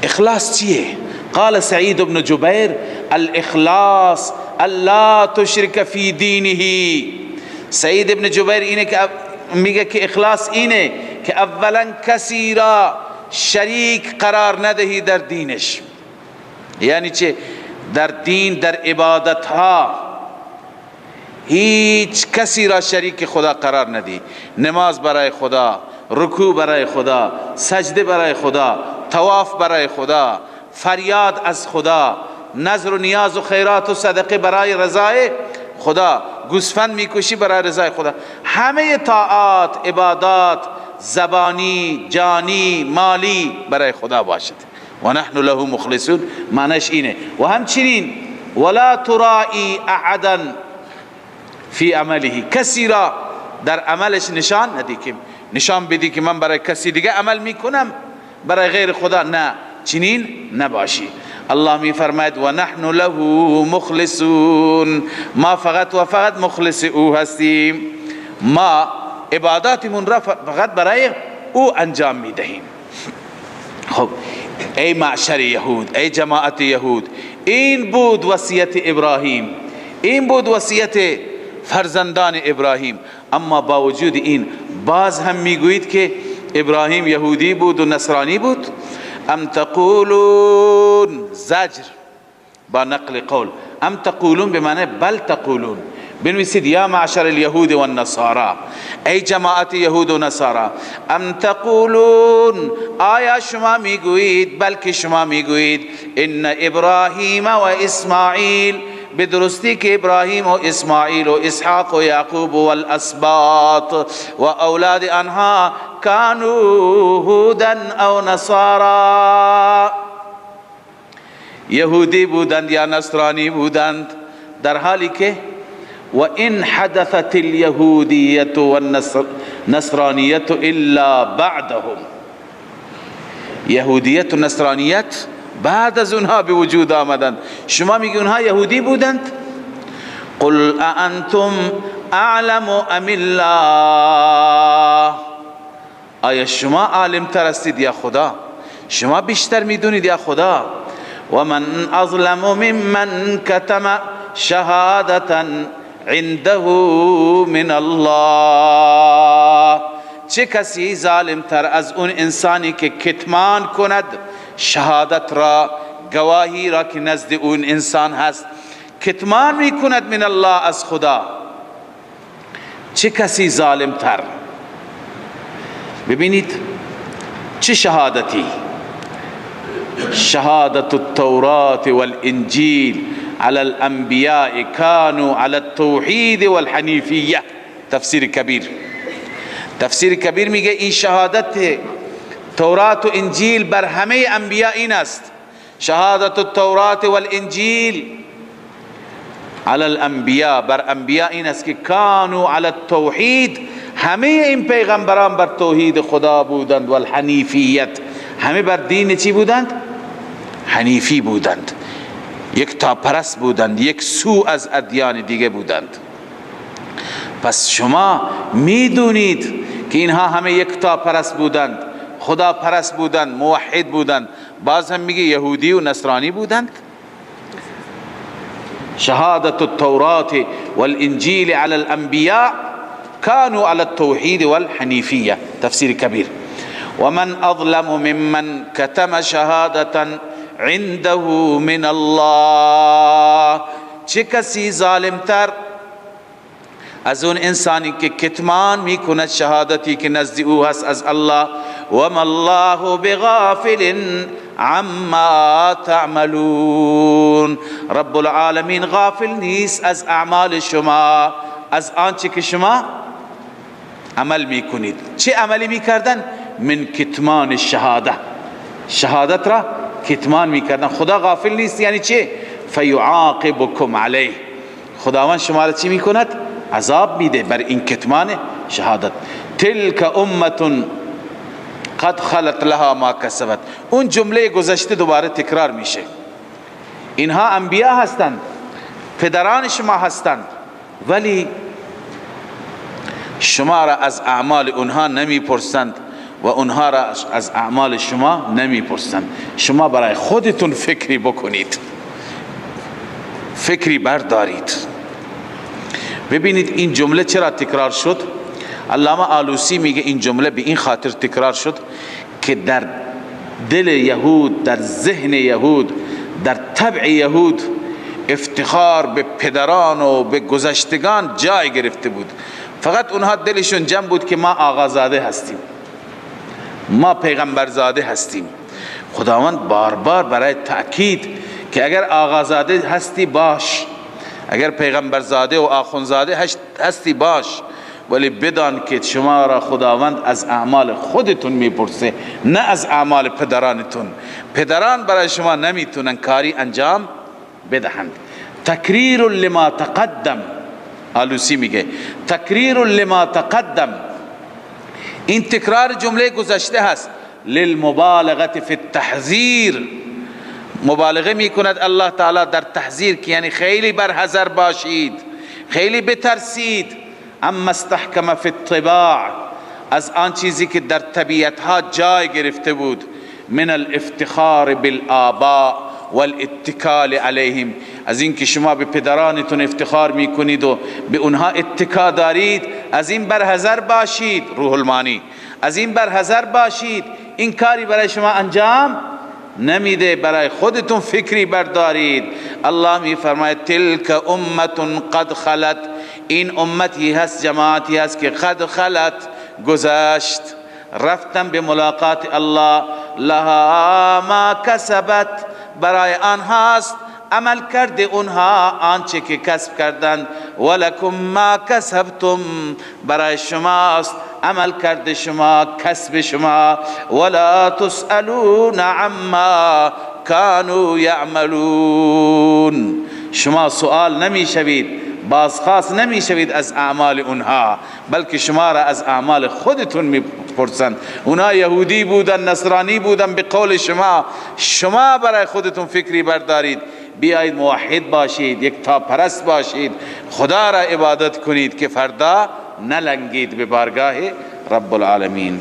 S2: اخلاص چیه؟ قال سعید بن جبیر الاخلاص الا تشرك فی دینه. سعید بن جبیر اینه که میگه که اخلاص اینه که اولا کسی را شریک قرار ندهی در دینش. یعنی چه؟ در دین، در عبادت ها هیچ کسی را شریک خدا قرار ندی. نماز برای خدا، رکوع برای خدا، سجده برای خدا، طواف برای خدا، فریاد از خدا، نذر و نیاز و خیرات و صدقه برای رضای خدا، گوسفند میکشی برای رضای خدا. همه طاعات، عبادات، زبانی، جانی، مالی برای خدا باشد. و نحن له مخلصون معنیش اینه. و همچنین ولا ترائی احدا فی عمله، کسی را در عملش نشان ندی، که نشان بدی که من برای کسی دیگه عمل میکنم، برای غیر خدا نه، چنین نباشی. الله می فرماید و نحن له مخلصون، ما فقط و فقط مخلص او هستیم. ما عباداتمون را فقط برای او انجام میدهیم. خب ای معشر یهود، ای جماعت یهود، این بود وصیت ابراهیم، این بود وصیت فرزندان ابراهیم. اما با وجود این باز هم میگویید که ابراهیم یهودی بود و نصرانی بود. ام تقولون، زجر با نقل قول، ام تقولون به معنی بل تقولون. بنویسید یا معشر الیهود و النصارى، ای جماعت یهود و نصارا. ام تقولون، آیا شما میگویید، بلکه شما میگویید ان ابراهیم و اسماعیل، بدرستی که ابراهیم و اسماعیل و اسحاق و یعقوب و الاسباط و اولاد آنها کانوا هودا او نصارا، یهودی بودند یا نصرانی بودند، در حالی که و ان حدثت الیهودیت و النصرانیت الا بعدهم، یهودیت و نصرانیت بعد از اونها به وجود آمدند. شما میگی اونها یهودی بودند؟ قل اانتم اعلم ام الله، آیا شما عالم تر هستید یا خدا؟ شما بیشتر میدونید یا خدا؟ و من اظلم ممن کتم شهادتا عنده من الله، چه کسی ظالم تر از اون انسانی که کتمان کند شهادت را، گواهی را که نزد اون انسان هست، کتمان می کند من الله، از خدا. چه کسی ظالم تر؟ ببینید چه شهادتی، شهادت التوراة والانجیل على الانبیاء كانوا على التوحید والحنیفیه. تفسیر کبیر، تفسیر کبیر میگه این شهادت تورات و انجیل بر همه انبیاء این است. شهادت التوراة والانجیل على الانبیاء، بر انبیاء این است که کانوا على التوحید، همه این پیغمبران بر توحید خدا بودند، والحنیفیت، همه بر دین چی بودند؟ حنیفی بودند، یک تا پرست بودند، یک سو از ادیان دیگه بودند. پس شما میدونید که اینها همه یک تا پرست بودند، خدا پرست بودند، موحد بودند، باز هم میگه یهودی و نصرانی بودند. شهادت التوراة والانجیل على الانبیاء كانوا على التوحید والحنیفیه. تفسیر کبیر. ومن اظلم ممن كتم شهادة عنده من الله، چه کسی ظالمتر از اون انسانی که کتمان میکند شهادتی که نزد او هست از الله. وما الله بغافل عما تعملون. رب العالمین غافل نیست از اعمال شما، از آنچه که شما عمل میکنید. چه عملی میکردن؟ من کتمان شهاده، شهادت را کتمان میکردن. خدا غافل نیست یعنی چه؟ فیعاقبکم علیه، خداوند شما را چی میکند؟ عذاب میده بر این کتمان شهادت. تلک امة قد خلت لها ما کسبت، اون جمله گذشته دوباره تکرار میشه. اینها انبیا هستند، پدران شما هستند، ولی شما را از اعمال اونها نمیپرسند و اونها را از اعمال شما نمیپرسند. شما برای خودتون فکری بکنید، فکری بردارید. ببینید این جمله چرا تکرار شد؟ علامه آلوسی میگه این جمله به این خاطر تکرار شد که در دل یهود، در ذهن یهود، در طبع یهود افتخار به پدران و به گذشتگان جای گرفته بود. فقط اونها دلشون جمع بود که ما آقازاده هستیم، ما پیغمبرزاده هستیم. خداوند بار بار برای تأکید که اگر آقازاده هستی باش، اگر پیغمبرزاده و آخونزاده هستی باش، ولی بدان که شما را خداوند از اعمال خودتون میپرسه، نه از اعمال پدرانتون. پدران برای شما نمیتونن کاری انجام بدهند. تکریر لما تقدم، آلوسی میگه تکریر لما تقدم، این تکرار جمله گذشته هست. للمبالغه فی التحذیر، مبالغه میکند الله تعالی در تحذیر که یعنی خیلی برحذر باشید، خیلی بترسید. اما استحکم فی الطباع، از آن چیزی که در طبیعت ها جای گرفته بود، من الافتخار بالآباء والاتکال علیهم، از این که شما به پدرانتون افتخار میکنید و به اونها اتکا دارید، از این برحذر باشید. روح المانی، از این برحذر باشید، این کاری برای شما انجام نمیده، برای خودتون فکری بردارید. الله می فرماید تلک امة قد خلت، این امتی هست، جماعتی هست که قد خلت، گذشت، رفتن به ملاقات الله. لها ما کسبت، برای آنهاست عمل کرده اونها آنچه که کسب کردند. ولکم ما کسبتم، برای شماست عمل کرده شما، کسب شما. ولا تسألون عما كانوا يعملون، شما سؤال نمیشوید، بازخواست نمیشوید از اعمال اونها، بلکه شما را از اعمال خودتون میپرسند. اونها یهودی بودن، نصرانی بودن، به قول شما، شما برای خودتون فکری بردارید، بیایید موحد باشید، یک تا پرست باشید، خدا را عبادت کنید که فردا نلنگید به بارگاه رب العالمین.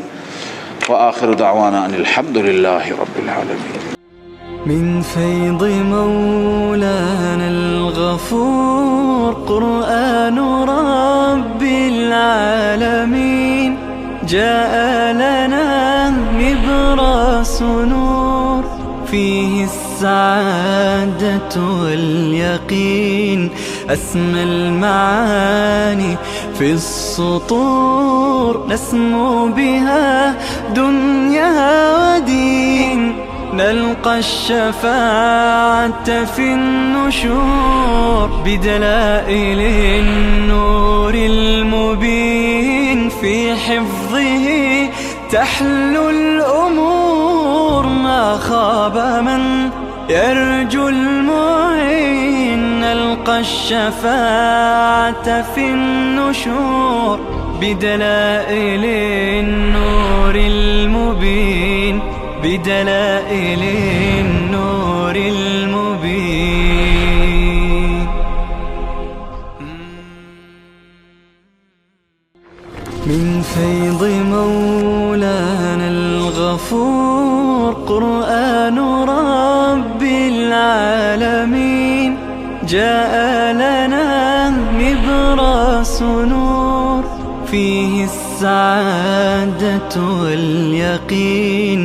S2: و آخر دعوانا ان الحمد لله رب العالمین.
S1: من فيض مولانا الغفور قرآن رب العالمين، جاء لنا نبراس نور فيه السعادة واليقين، أسمى المعاني في السطور نسمو بها دنيا ودين، نلقى الشفاعة في النشور بدلائل النور المبين، في حفظه تحلو الأمور، ما خاب من يرجو المعين، نلقى الشفاعة في النشور بدلائل النور المبين، بدلائل النور المبين. من فيض مولانا الغفور قرآن رب العالمين، جاء لنا نبراس نور فيه السعادة واليقين.